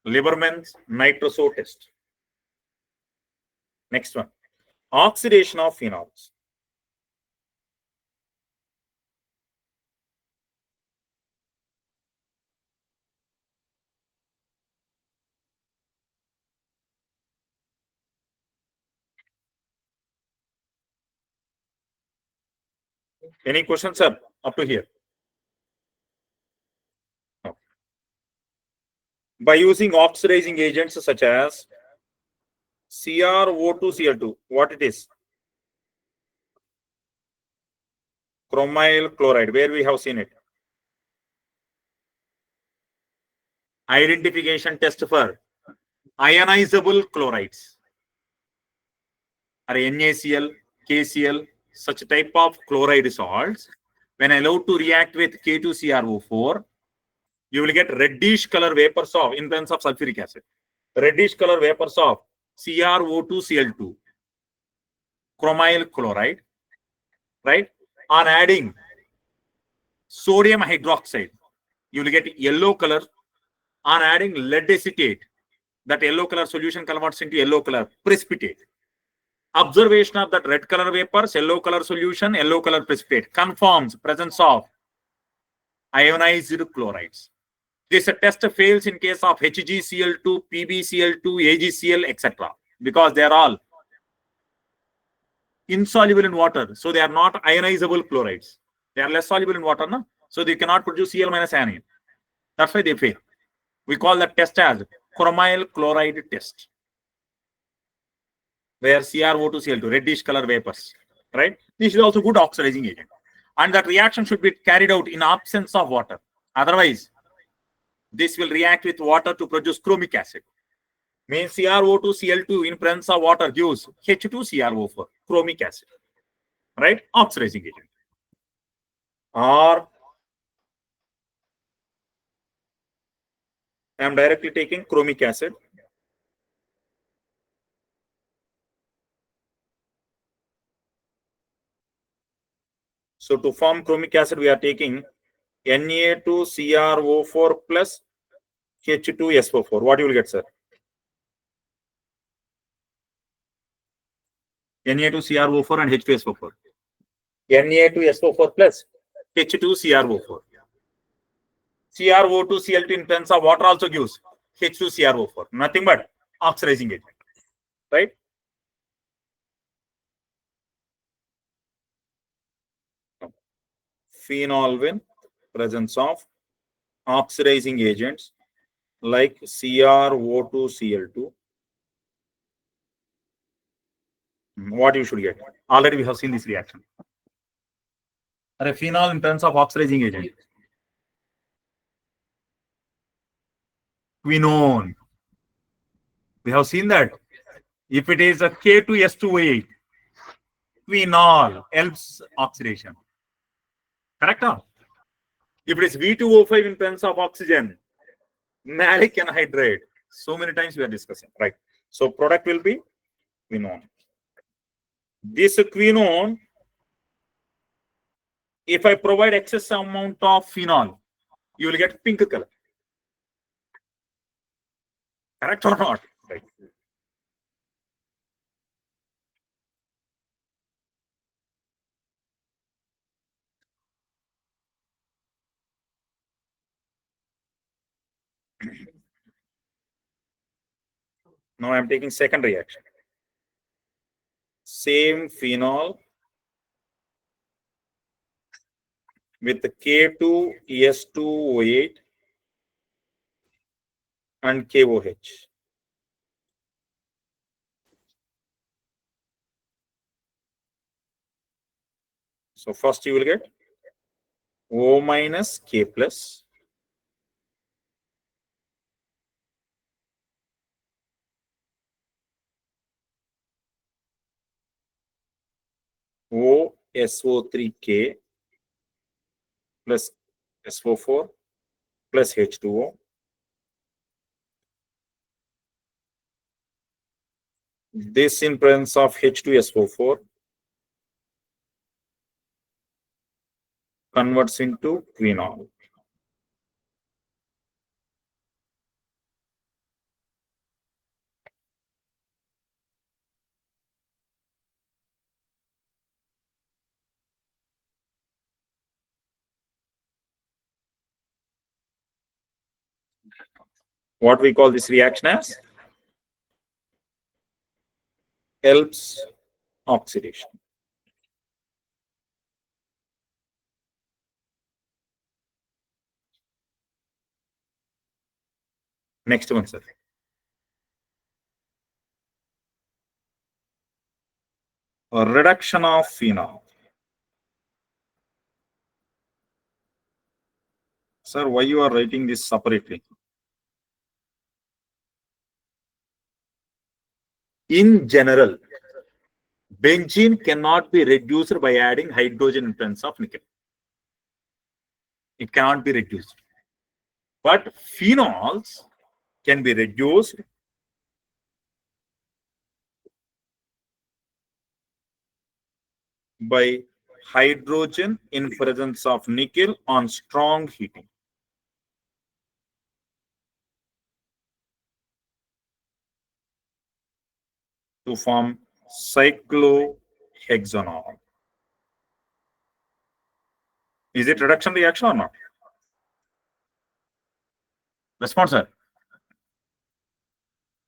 Lieberman's nitroso test. Next one, oxidation of phenols. Any questions, sir, up to here? No. By using oxidizing agents such as CrO2Cl2, what it is? Chromyl chloride, where we have seen it. Identification test for ionizable chlorides. or NaCl, KCl, such type of chloride salts, when allowed to react with K2CrO4, you will get reddish color vapors of, in presence of sulfuric acid, reddish color vapors of CrO2Cl2, chromyl chloride, right? On adding sodium hydroxide, you will get yellow color. On adding lead acetate, that yellow color solution converts into yellow color precipitate. Observation of that red color vapors, yellow color solution, yellow color precipitate confirms presence of ionized chlorides. This test fails in case of HgCl2, PbCl2, AgCl, etc. because they are all insoluble in water. So they are not ionizable chlorides. They are less soluble in water, no? So they cannot produce Cl minus anion. That's why they fail. We call that test as chromyl chloride test, where CrO2Cl2, reddish color vapors, right? This is also good oxidizing agent. And that reaction should be carried out in absence of water. Otherwise, this will react with water to produce chromic acid. Means CrO2Cl2 in presence of water gives H2CrO4, chromic acid, right? Oxidizing agent. Or I am directly taking chromic acid. So to form chromic acid, we are taking Na2CrO4 plus H2SO4. What you will get, sir? Na2CrO4 and H2SO4. Na2SO4 plus H2CrO4. CrO2Cl2 in presence of water also gives H2CrO4. Nothing but oxidizing agent, right? Phenol in presence of oxidizing agents like CrO2Cl2. What you should get? Already we have seen this reaction. A phenol in terms of oxidizing agent. Quinone. We have seen that. If it is a K2S2A, quinol helps oxidation. Correct? Or? If it is V2O5 in presence of oxygen, malic anhydride. So many times we are discussing, right? So product will be quinone. This quinone, if I provide excess amount of phenol, you will get pink color. Correct or not? Right. Now I am taking second reaction. Same phenol with the K2S2O8 and KOH. So first you will get O minus K plus OSO3K plus SO4 plus H2O. This in presence of H2SO4 converts into quinol. What we call this reaction as helps oxidation. Next one, sir. A reduction of phenol. Sir, why you are writing this separately? In general, Benzene cannot be reduced by adding hydrogen in presence of nickel. It cannot be reduced. But phenols can be reduced by hydrogen in presence of nickel on strong heating. To form cyclohexanol. Is it reduction reaction or not? Response, sir.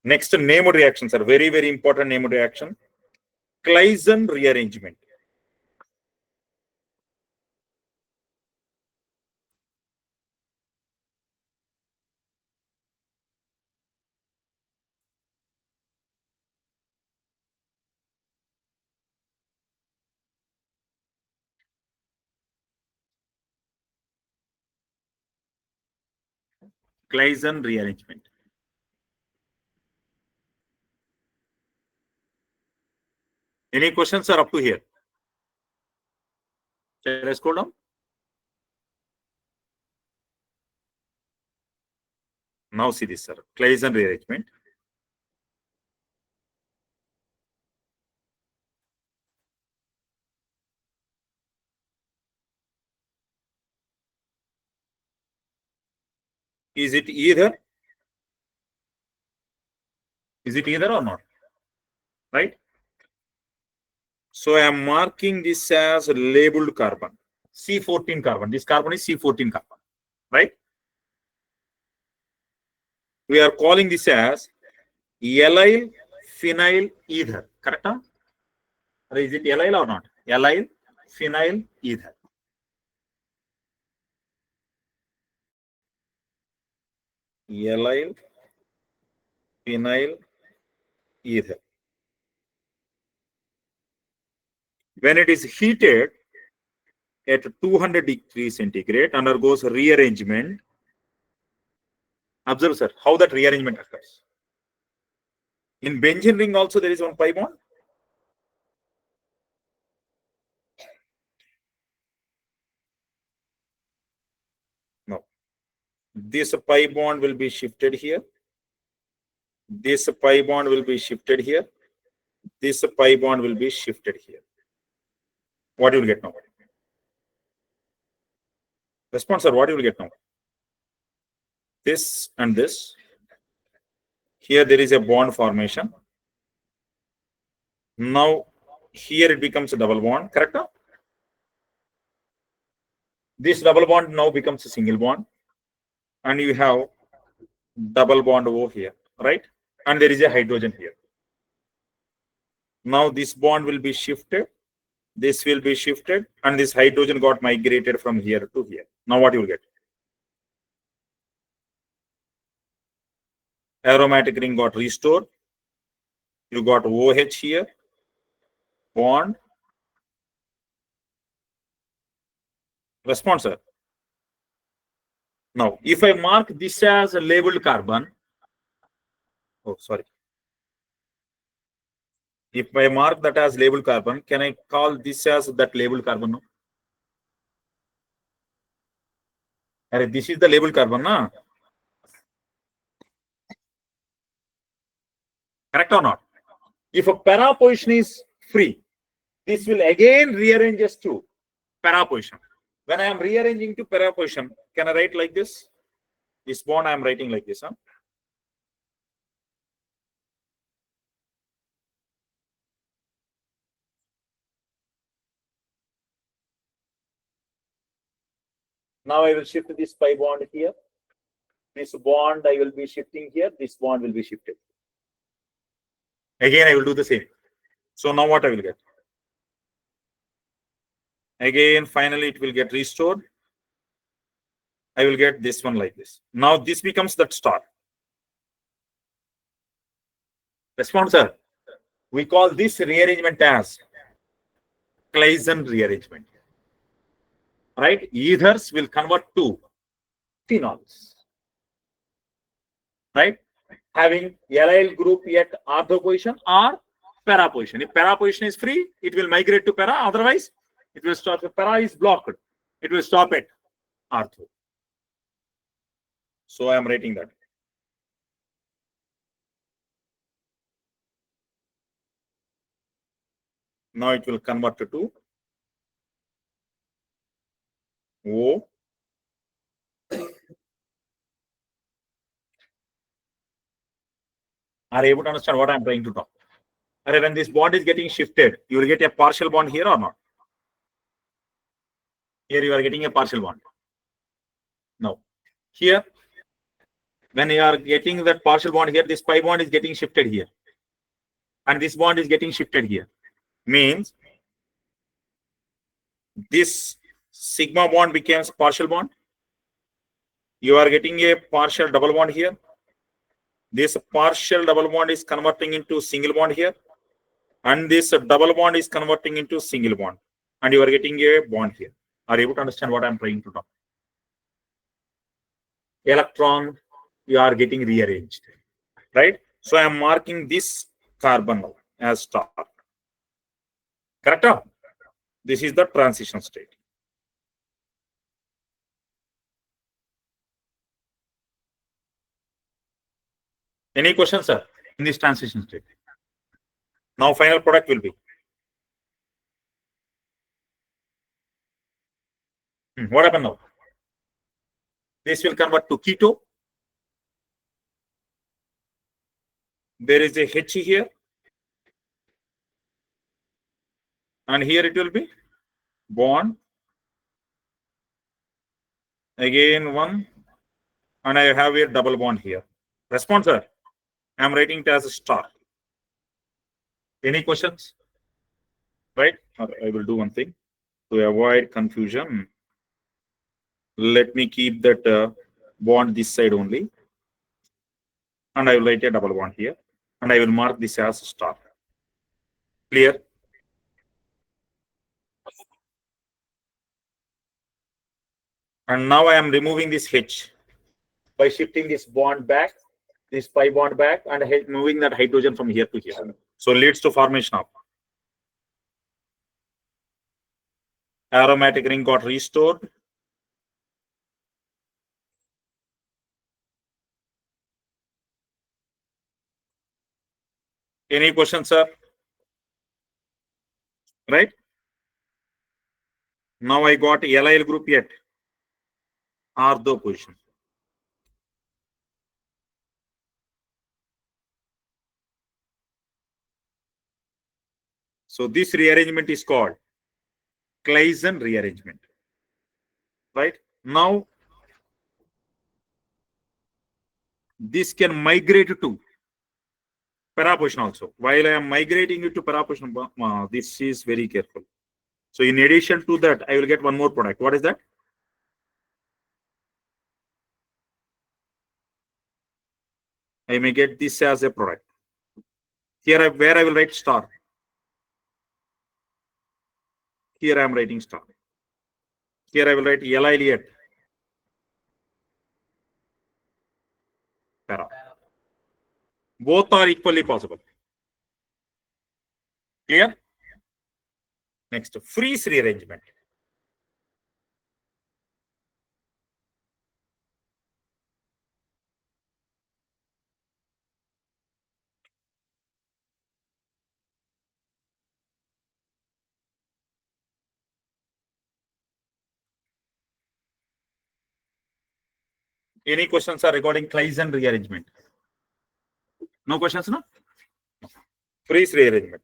Next, named reactions are very, very important named reaction. Claisen rearrangement. Claisen rearrangement. Any questions are up to here? Shall I scroll down? Now see this, sir. Claisen rearrangement. Is it either? Is it either or not? Right? So I am marking this as labeled carbon. C14 carbon. This carbon is C14 carbon. Right? We are calling this as allyl phenyl ether. Correct? Or is it allyl or not? Allyl phenyl ether. Allyl phenyl ether. When it is heated at 200 degrees centigrade, undergoes rearrangement. Observe, sir, how that rearrangement occurs. In benzene ring also there is one pi bond. No. This pi bond will be shifted here. This pi bond will be shifted here. This pi bond will be shifted here. What you will get now? Response, sir, what you will get now? This and this. Here there is a bond formation. Now here it becomes a double bond, correct? This double bond now becomes a single bond. And you have double bond over here, right? And there is a hydrogen here. Now this bond will be shifted. This will be shifted. And this hydrogen got migrated from here to here. Now what you will get? Aromatic ring got restored. You got OH here. Bond. Response, sir. Now, if I mark this as a labeled carbon, oh, sorry. If I mark that as labeled carbon, can I call this as that labeled carbon? No? This is the labeled carbon, na? Correct or not? If a para position is free, this will again rearrange as to para position. When I am rearranging to para position, can I write like this? This bond I am writing like this. Huh? Now I will shift this pi bond here. This bond I will be shifting here. This bond will be shifted. Again, I will do the same. So now what I will get? Again, finally, it will get restored. I will get this one like this. Now this becomes that star. Response, sir. We call this rearrangement as Claisen rearrangement. Right? Ethers will convert to phenols. Right? Having allyl group at ortho position or para position. If para position is free, it will migrate to para. Otherwise, it will stop. If para is blocked, it will stop at ortho. So I am writing that. Now it will convert to O. Are you able to understand what I am trying to talk? When this bond is getting shifted, you will get a partial bond here or not? Here you are getting a partial bond. No. Here, when you are getting that partial bond here, this pi bond is getting shifted here. And this bond is getting shifted here. Means this sigma bond becomes partial bond. You are getting a partial double bond here. This partial double bond is converting into single bond here. And this double bond is converting into single bond. And you are getting a bond here. Are you able to understand what I am trying to talk? Electron, you are getting rearranged. Right? So I am marking this carbon now as star. Correct? This is the transition state. Any questions, sir, in this transition state? Now final product will be. What happened now? This will convert to keto. There is a H here. And here it will be bond. Again one. And I have a double bond here. Response, sir. I am writing it as a star. Any questions? Right? I will do one thing to avoid confusion. Let me keep that bond this side only. And I will write a double bond here. And I will mark this as star. Clear? And now I am removing this H by shifting this bond back, this pi bond back, and moving that hydrogen from here to here. So leads to formation of aromatic ring got restored. Any questions, sir? Right? Now I got allyl group yet. Ortho position. So this rearrangement is called Claisen rearrangement. Right? Now this can migrate to para position also. While I am migrating it to para position, this is very careful. So in addition to that, I will get one more product. What is that? I may get this as a product. Here, where I will write star. Here I am writing star. Here I will write allyl para. Both are equally possible. Clear? Next, freeze rearrangement. Any questions are regarding Claisen rearrangement? No questions, no? Freeze rearrangement.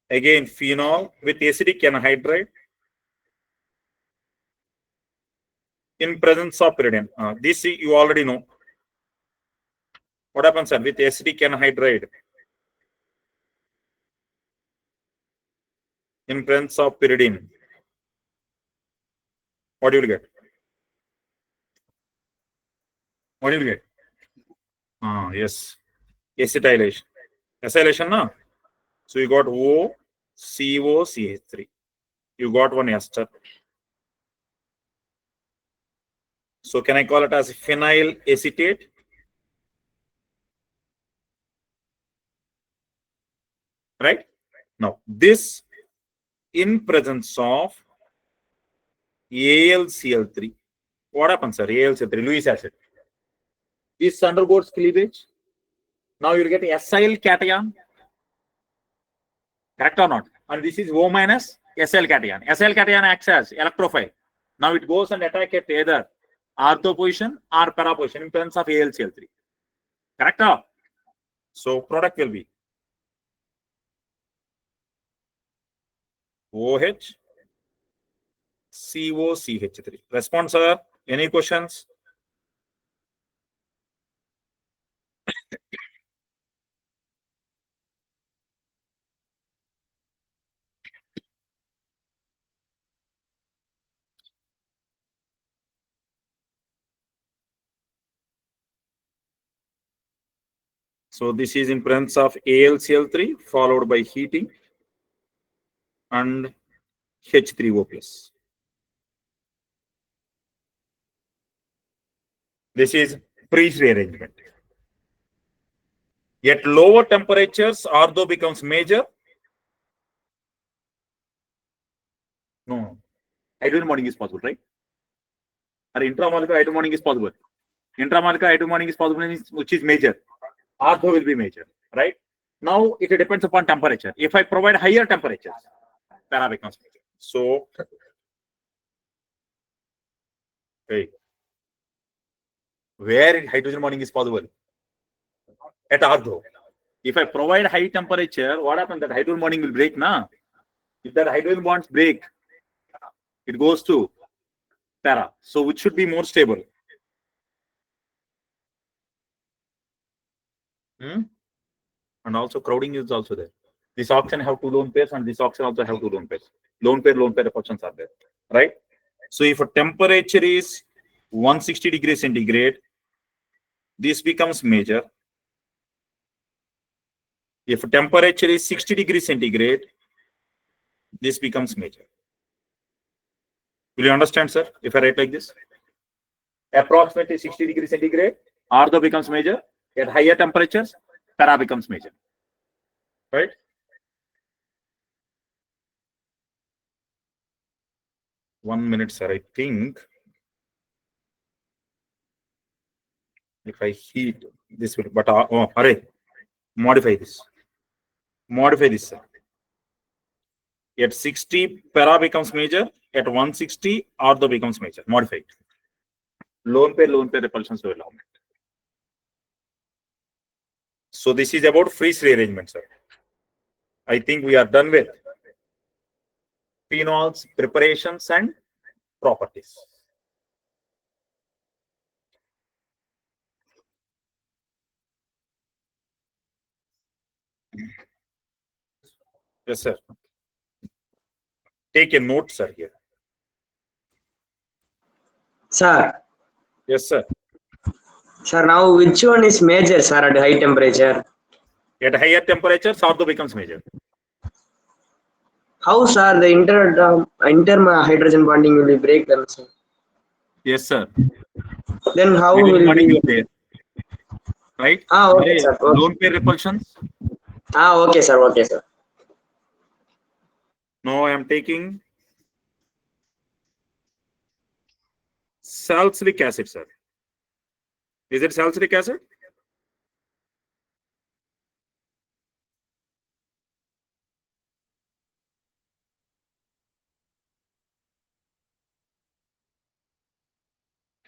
Again, phenol with acidic anhydride in presence of pyridine. This you already know. What happens, sir, with acidic anhydride in presence of pyridine? What do you get? What do you get? Yes. Acetylation. Acetylation, no? So you got O, CO, CH3. You got one ester. So can I call it as phenyl acetate? right? Now, this in presence of AlCl3, what happens, sir? AlCl3, Lewis acid. This undergoes cleavage. Now you will get acyl cation, correct or not? And this is O minus Sl cation. Sl cation acts as electrophile. Now it goes and attack at either ortho position or para position in presence of AlCl3. Correct or not? So product will be OH COCH3. Response, sir? Any questions? So this is in presence of AlCl3 followed by heating and H3O plus. This is freeze rearrangement. At lower temperatures, ortho becomes major. No, hydrogen bonding is possible, right? Or intramolecular hydrogen bonding is possible. Intramolecular hydrogen bonding is possible, which is major. Ortho will be major, right? Now it depends upon temperature. If I provide higher temperatures, para becomes major. So, okay, where hydrogen bonding is possible? At ortho. If I provide high temperature, what happens? That hydrogen bonding will break, na? If that hydrogen bonds break, it goes to para. So which should be more stable? And also crowding is also there. This oxygen have two lone pairs and this oxygen also have two lone pairs. Lone pair repulsions are there, right? So if a temperature is 160 degrees centigrade, this becomes major. If temperature is 60 degrees centigrade, this becomes major. Will you understand, sir? If I write like this, approximately 60 degrees centigrade, ortho becomes major. At higher temperatures, para becomes major, right? One minute, sir. I think if I heat this will, but array, modify this. Modify this, sir. At 60, para becomes major. At 160, ortho becomes major. Modify it. Lone pair repulsions will allow it. So this is about freeze rearrangement, sir. I think we are done with phenols, preparations, and properties. Yes, sir. Take a note, sir, here. Sir, Yes, sir. sir, now which one is major, sir, at high temperature? At higher temperatures, ortho becomes major. How, sir, the inter hydrogen bonding will be break then, sir? Yes, sir. Then how Hydrogen will bonding be? is there, right? Okay, sir. Okay. Lone pair repulsions. Okay, sir. Okay, sir. Now I am taking salicylic acid, sir. Is it salicylic acid?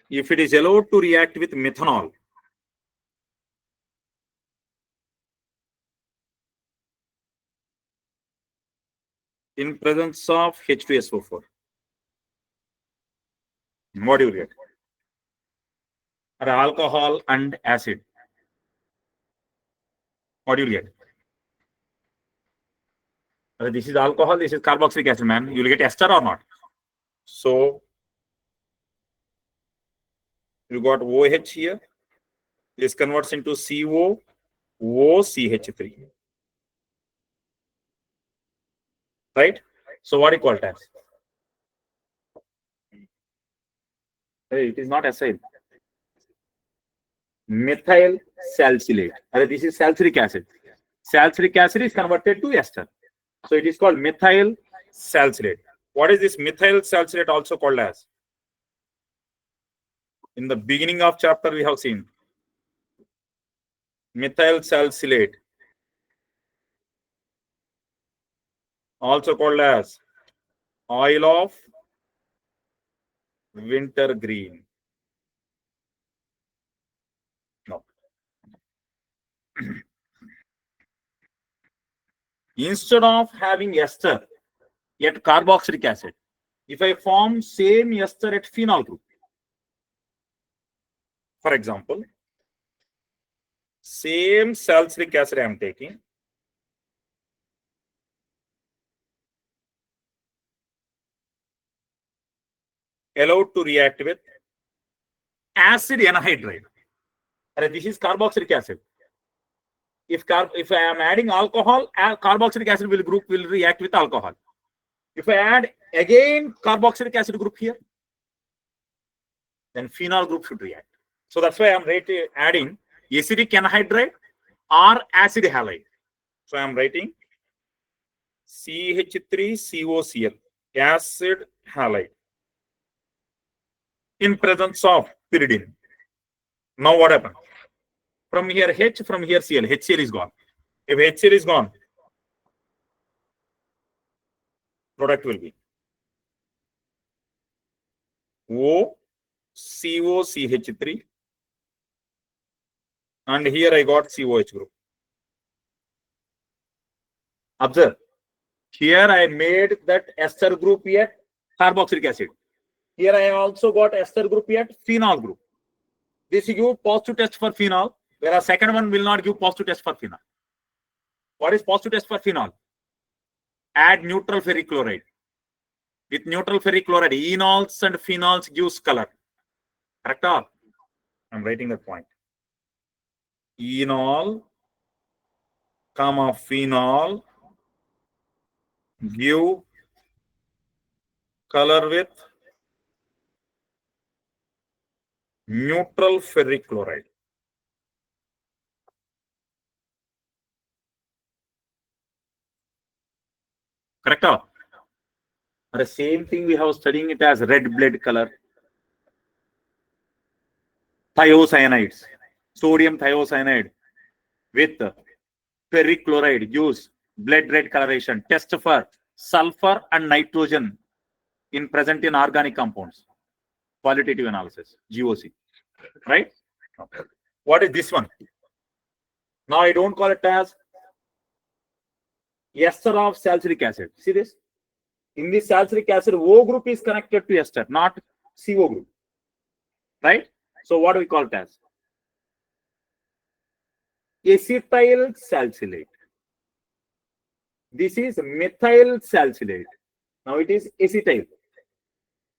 If it is allowed to react with methanol, in presence of H2SO4, what do you get? Or alcohol and acid. What do you get? This is alcohol, this is carboxylic acid, man. You will get ester or not? So you got OH here. This converts into CO, OCH3. Right? So what do you call it as? Hey, it is not acyl. Methyl salicylate. This is salicylic acid. salicylic acid is converted to ester. So it is called methyl salicylate. What is this methyl salicylate also called as? In the beginning of chapter we have seen methyl salicylate, also called as oil of wintergreen. No. Instead of having ester at carboxylic acid, if I form same ester at phenol group, for example, same salicylic acid I am taking, allowed to react with acid anhydride. This is carboxylic acid. If I am adding alcohol, carboxylic acid group will react with alcohol. If I add again carboxylic acid group here, then phenol group should react. So that's why I'm adding acidic anhydride or acid halide. So I'm writing CH3COCl, acid halide, in presence of pyridine. Now what happened? From here H, from here Cl. HCl is gone. If HCl is gone, product will be OCOCH3, and here I got COH group. Observe, here I made that ester group here, carboxylic acid. Here I also got ester group here, phenol group. This give positive test for phenol, whereas second one will not give positive test for phenol. What is positive test for phenol? Add neutral ferric chloride. With neutral ferric chloride, enols and phenols gives color. Correct? I'm writing that point. Enol, phenol give color with neutral ferric chloride. Correct? The same thing we have studying it as red blood color. Thiocyanides, sodium thiocyanide with ferric chloride gives blood red coloration. Test for sulfur and nitrogen in present in organic compounds. Qualitative analysis, GOC. Right? Okay. What is this one? Now I don't call it as ester of salicylic acid. See this? In this salicylic acid, O group is connected to ester, not CO group. Right? So what do we call it as? Acetyl salicylate. This is methyl salicylate. Now it is acetyl.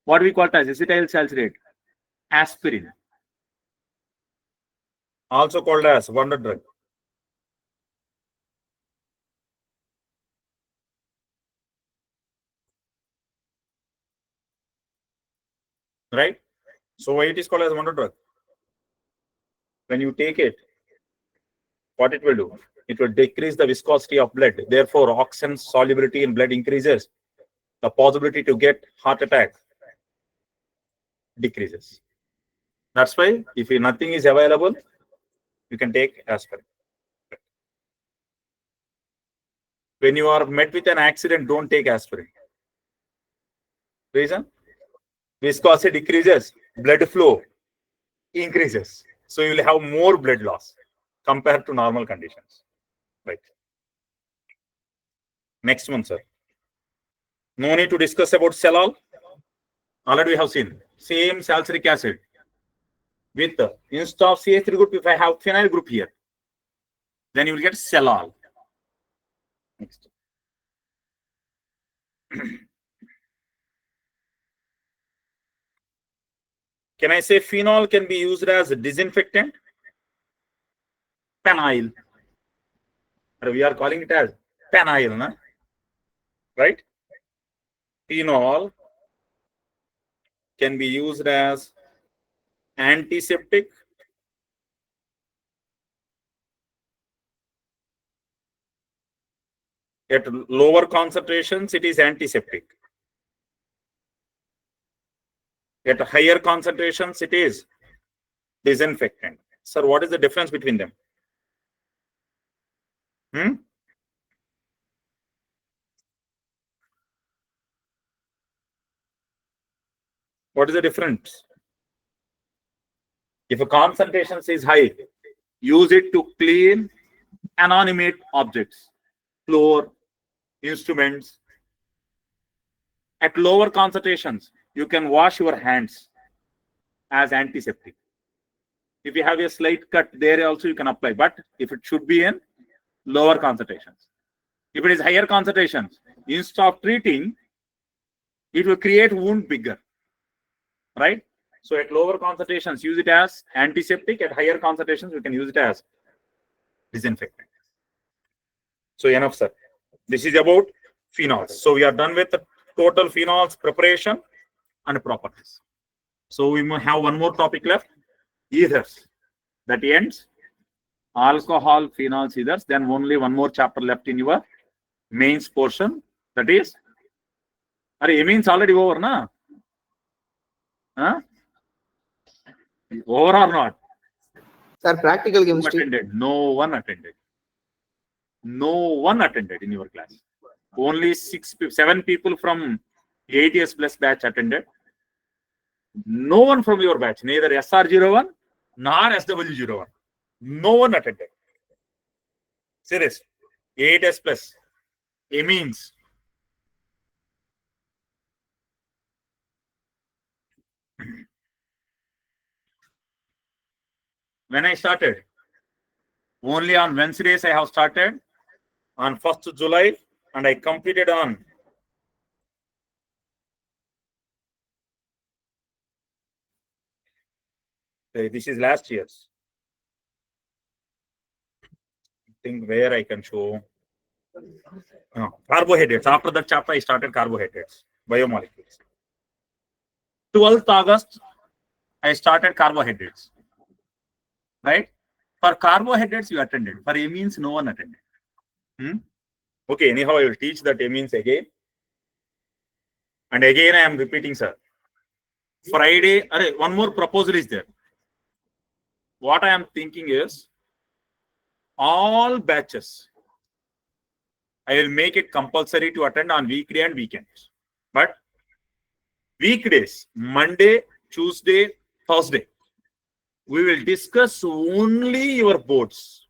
What do we call it as acetyl salicylate? Aspirin. Also called as wonder drug. Right? So why it is called as wonder drug? When you take it, what it will do? It will decrease the viscosity of blood. Therefore, oxygen solubility in blood increases. The possibility to get heart attack decreases. That's why if nothing is available, you can take aspirin. When you are met with an accident, don't take aspirin. Reason? Viscosity decreases, blood flow increases. So you will have more blood loss compared to normal conditions. Right. Next one, sir. No need to discuss about cellol. Already we have seen. Same salicylic acid. With instead of CH3 group, if I have phenyl group here, then you will get cellol. Next. Can I say phenol can be used as a disinfectant? Phenyl. We are calling it as phenyl, na? Right? Phenol can be used as antiseptic At lower concentrations, it is antiseptic. At higher concentrations, it is disinfectant. Sir, what is the difference between them? What is the difference? If a concentration is high, use it to clean inanimate objects, floor, instruments. At lower concentrations, you can wash your hands as antiseptic. If you have a slight cut, there also you can apply, but if it should be in lower concentrations. If it is higher concentrations, instead of treating, it will create wound bigger, right? So at lower concentrations, use it as antiseptic. At higher concentrations, we can use it as disinfectant. So enough, sir. This is about phenols. So we are done with the total phenols preparation and properties. So we have one more topic left, ethers. That ends alcohol, phenols, ethers. Then only one more chapter left in your mains portion. That is, amines already over, na? Huh? Over or not? Sir, practical chemistry. Attended. No one attended. No one attended in your class. Only 7 people from 8 years plus batch attended. No one from your batch, neither SR01 nor SW01. No one attended. Serious. 8S plus. Amines. When I started, only on Wednesdays I have started on 1st July and I completed on this is last year's. I think where I can show carbohydrates. After that chapter, I started carbohydrates, biomolecules. 12th August, I started carbohydrates. Right? For carbohydrates, you attended. For amines, no one attended. Okay, anyhow, I will teach that amines again. And again, I am repeating, sir. Friday, one more proposal is there. What I am thinking is, all batches, I will make it compulsory to attend on weekday and weekends. But weekdays, Monday, Tuesday, Thursday, we will discuss only your boards.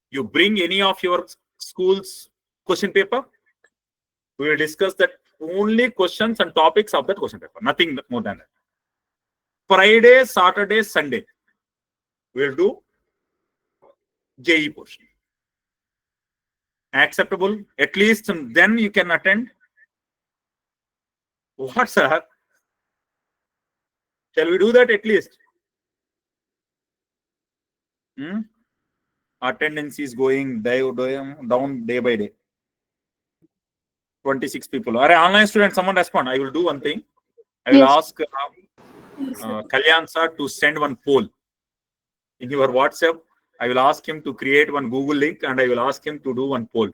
You bring any of your school's question paper, we will discuss that only questions and topics of that question paper, nothing more than that. Friday, Saturday, Sunday, we will do JE portion. Acceptable? At least then you can attend. What, sir? Shall we do that at least? Attendance is going down day by day. 26 people. Online students, someone respond. I will do one thing. I will ask Kalyan sir to send one poll in your WhatsApp. I will ask him to create one Google link and I will ask him to do one poll.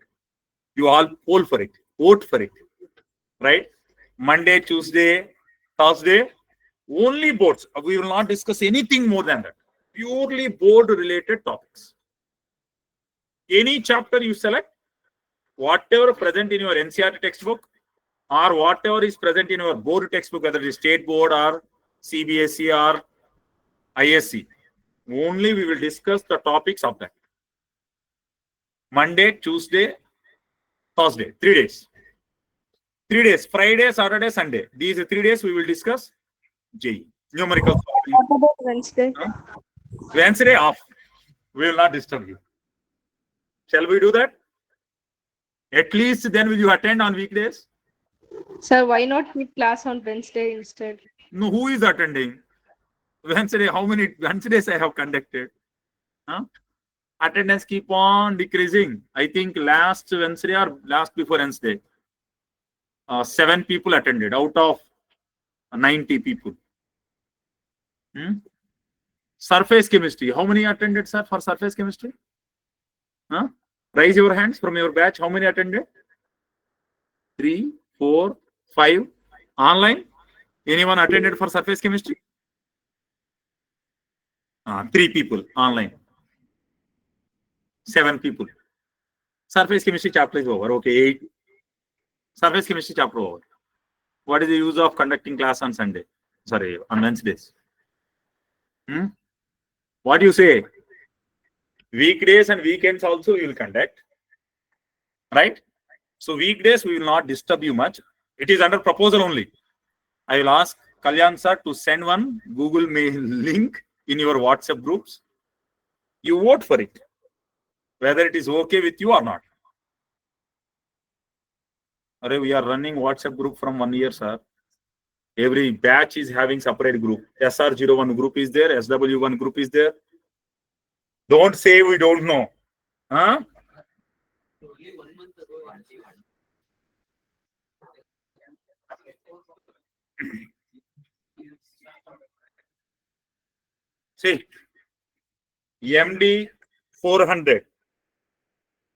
You all poll for it, vote for it, right? Monday, Tuesday, Thursday, only boards. We will not discuss anything more than that. Purely board related topics. Any chapter you select, whatever present in your NCERT textbook or whatever is present in your board textbook, whether it is state board or CBSE or ISC, only we will discuss the topics of that. Monday, Tuesday, Thursday, 3 days. 3 days, Friday, Saturday, Sunday. These 3 days we will discuss JE. Numerical. What about Wednesday? Wednesday off. We will not disturb you. Shall we do that? At least then will you attend on weekdays? Sir, why not keep class on Wednesday instead? No, who is attending? Wednesday, how many Wednesdays I have conducted? Attendance keep on decreasing. I think last Wednesday or last before Wednesday, 7 people attended out of 90 people. Surface chemistry. How many attended, sir, for surface chemistry? Raise your hands from your batch. How many attended? 3, 4, 5. Online? Anyone attended for surface chemistry? 3 people online. 7 people. Surface chemistry chapter is over. Okay, 8. Surface chemistry chapter over. What is the use of conducting class on Sunday? Sorry, on Wednesdays. What do you say? Weekdays and weekends also we will conduct. Right? So weekdays we will not disturb you much. It is under proposal only. I will ask Kalyan sir to send one Google Mail link in your WhatsApp groups. You vote for it, whether it is okay with you or not. We are running WhatsApp group from 1 year, sir. Every batch is having separate group. SR01 group is there. SW1 group is there. Don't say we don't know. Huh? See, MD 400.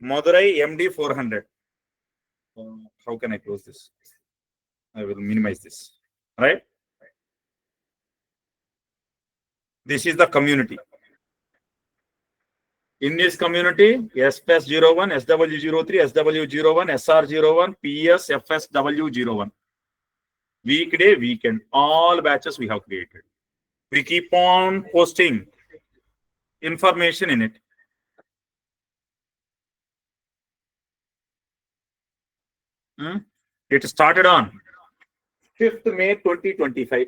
Madurai MD 400. How can I close this? I will minimize this. Right? This is the community. In this community, SPS01, SW03, SW01, SR01, PS, FSW01. Weekday, weekend, all batches we have created. We keep on posting information in it. It started on 5th May 2025.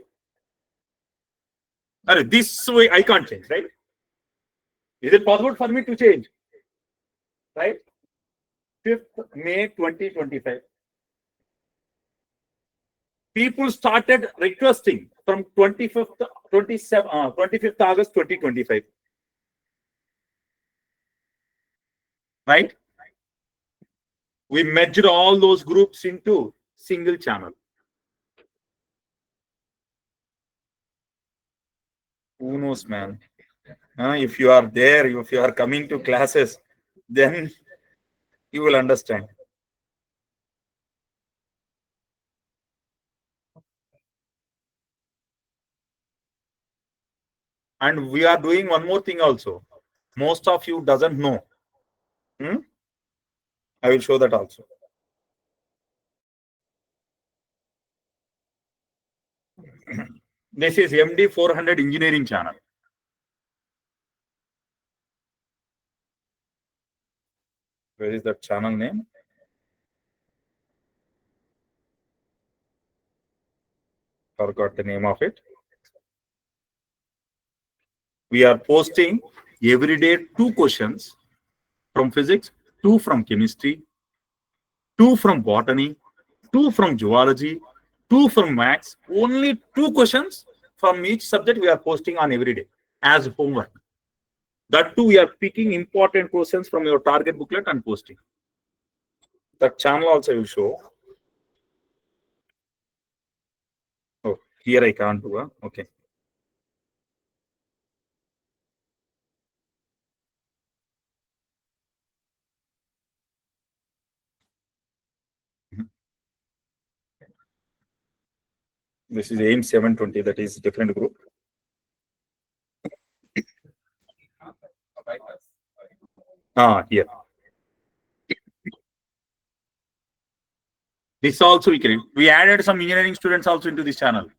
This way I can't change, right? Is it possible for me to change? Right? 5th May 2025. People started requesting from 25th August 2025. Right? We merged all those groups into single channel. Who knows, man? If you are there, if you are coming to classes, then you will understand. And we are doing one more thing also. Most of you doesn't know. I will show that also. This is MD 400 engineering channel. Where is that channel name? Forgot the name of it. We are posting every day 2 questions from physics, 2 from chemistry, 2 from botany, 2 from zoology, 2 from maths. Only 2 questions from each subject we are posting on every day as homework. That too, we are picking important questions from your target booklet and posting. That channel also will show. Oh, here I can't do. Okay. This is AIM 720. That is different group. Here. This also we create. We added some engineering students also into this channel.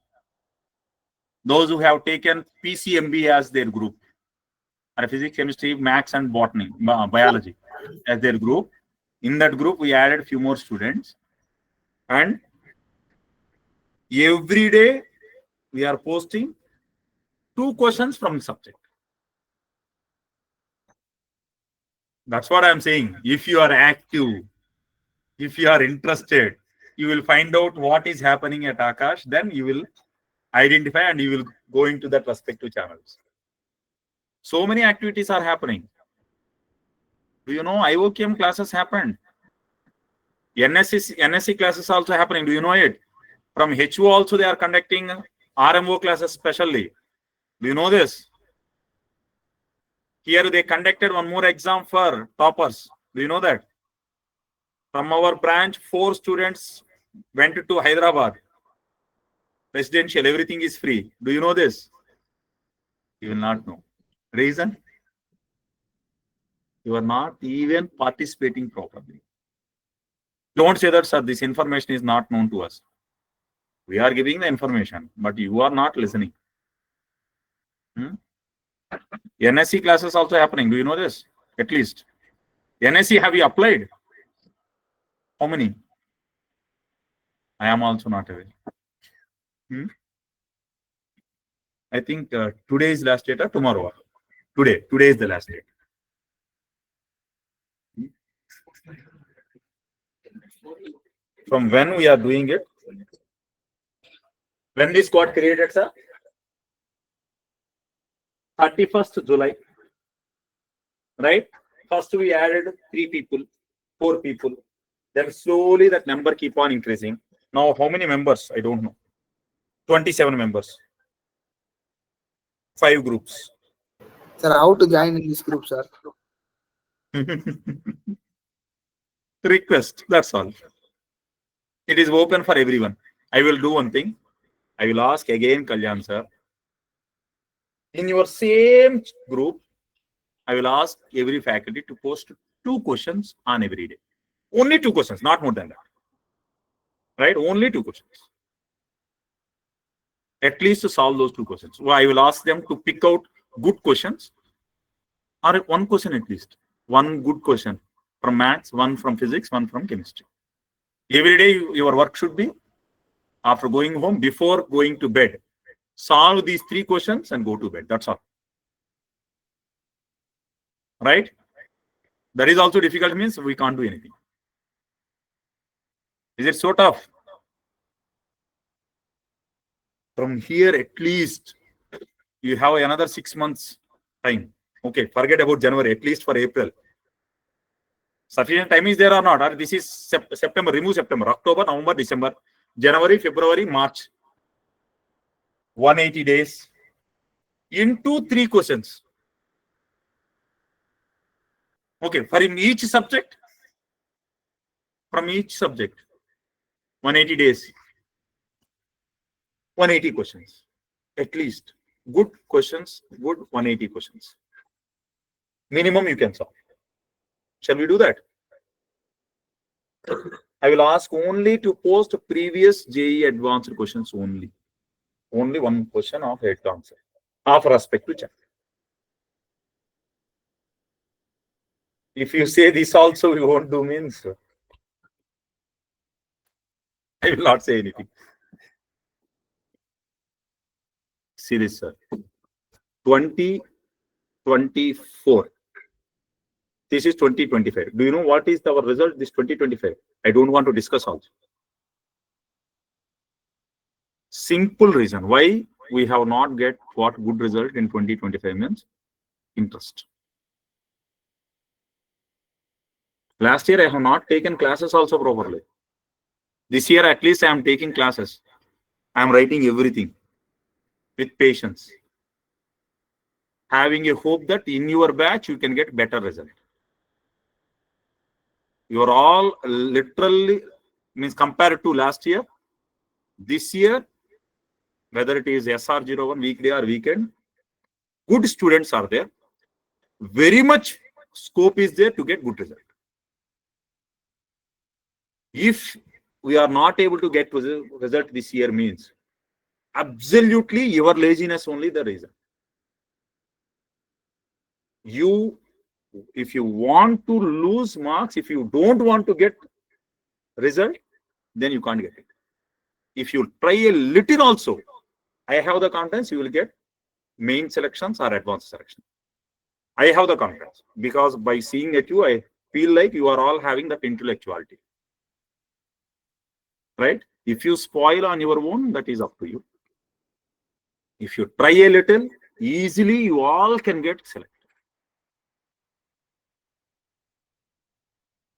Those who have taken PCMB as their group, or physics, chemistry, maths, and botany, biology as their group. In that group, we added a few more students, and every day we are posting 2 questions from the subject. That's what I'm saying. If you are active, if you are interested, you will find out what is happening at Akash. Then you will identify and you will go into that respective channels. So many activities are happening. Do you know IOKM classes happened? NSC classes also happening. Do you know it? From HO also they are conducting RMO classes specially. Do you know this? Here they conducted one more exam for toppers. Do you know that? From our branch, 4 students went to Hyderabad. Residential, everything is free. Do you know this? You will not know. Reason? You are not even participating properly. Don't say that, sir, this information is not known to us. We are giving the information, but you are not listening. NSC classes also happening. Do you know this? At least. NSC, have you applied? How many? I am also not aware. I think today is last date or tomorrow? Today is the last date. From when we are doing it? When this got created, sir? 31st July. Right? First we added 3 people, 4 people. Then slowly that number keep on increasing. Now how many members? I don't know. 27 members. 5 groups. Sir, how to join in this group, sir? Request, that's all. It is open for everyone. I will do one thing. I will ask again Kalyan sir. In your same group, I will ask every faculty to post 2 questions on every day. Only 2 questions, not more than that. Right? Only 2 questions. At least to solve those 2 questions. So I will ask them to pick out good questions or 1 question at least. 1 good question from maths, 1 from physics, 1 from chemistry. Every day your work should be, after going home, before going to bed, solve these 3 questions and go to bed. That's all. Right? That is also difficult, means we can't do anything. Is it so tough? From here, at least you have another 6 months time. Okay, forget about January, at least for April. Sufficient time is there or not? Or this is September, remove September, October, November, December, January, February, March. 180 days into 3 questions. Okay, for each subject, from each subject, 180 days, 180 questions, at least. Good questions, good 180 questions. Minimum you can solve. Shall we do that? I will ask only to post previous JE advanced questions only. Only 1 question of 8 answer of respect to chapter. If you say this also, we won't do, means I will not say anything. See this, sir. 2024. This is 2025. Do you know what is our result this 2025? I don't want to discuss also. Simple reason why we have not get what good result in 2025 means interest. Last year I have not taken classes also properly. This year at least I am taking classes. I am writing everything with patience, having a hope that in your batch you can get better result. You are all literally, means compared to last year, this year, whether it is SR01 weekday or weekend, good students are there. Very much scope is there to get good result. If we are not able to get result this year, means absolutely your laziness only the reason. If you want to lose marks, if you don't want to get result, then you can't get it. If you try a little also, I have the confidence you will get main selections or advanced selection. I have the confidence because by seeing at you, I feel like you are all having that intellectuality. Right? If you spoil on your own, that is up to you. If you try a little, easily you all can get selected.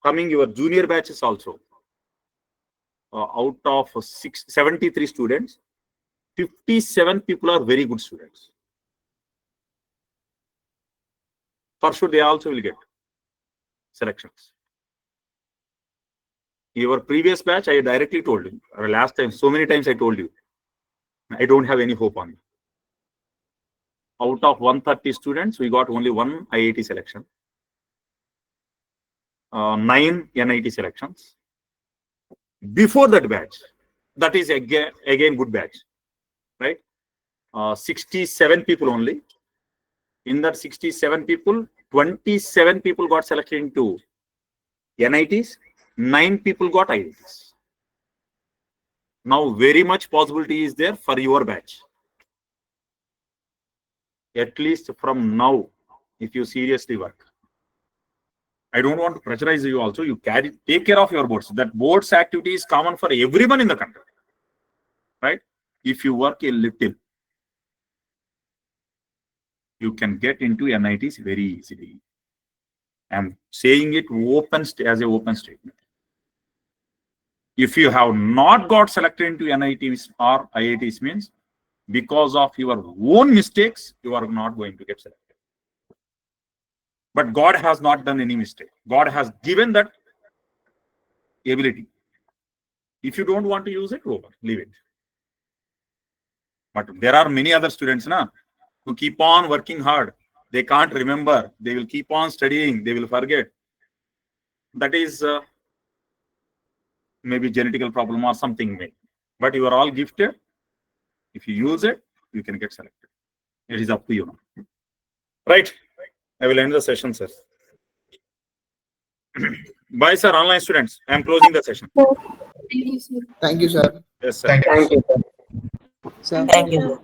Coming your junior batches also, out of 73 students, 57 people are very good students. For sure, they also will get. selections. Your previous batch, I directly told you. Last time, so many times I told you, I don't have any hope on you. Out of 130 students, we got only one IIT selection, 9 NIT selections. Before that batch, that is again good batch, right? 67 people only. In that 67 people, 27 people got selected into NITs, 9 people got IITs. Now, very much possibility is there for your batch. At least from now, if you seriously work. I don't want to pressurize you also. You take care of your boards. That boards activity is common for everyone in the country, right? If you work a little, you can get into NITs very easily. I'm saying it as an open statement. If you have not got selected into NITs or IITs, means because of your own mistakes, you are not going to get selected. But God has not done any mistake. God has given that ability. If you don't want to use it, over, leave it. But there are many other students who keep on working hard. They can't remember. They will keep on studying. They will forget. That is maybe genetical problem or something. Maybe. But you are all gifted. If you use it, you can get selected. It is up to you now. Right. I will end the session, sir. Bye, sir. Online students. I am closing the session. Thank you, sir. Thank you, sir. Yes, sir. Thank you, sir. Sir. Thank you, sir.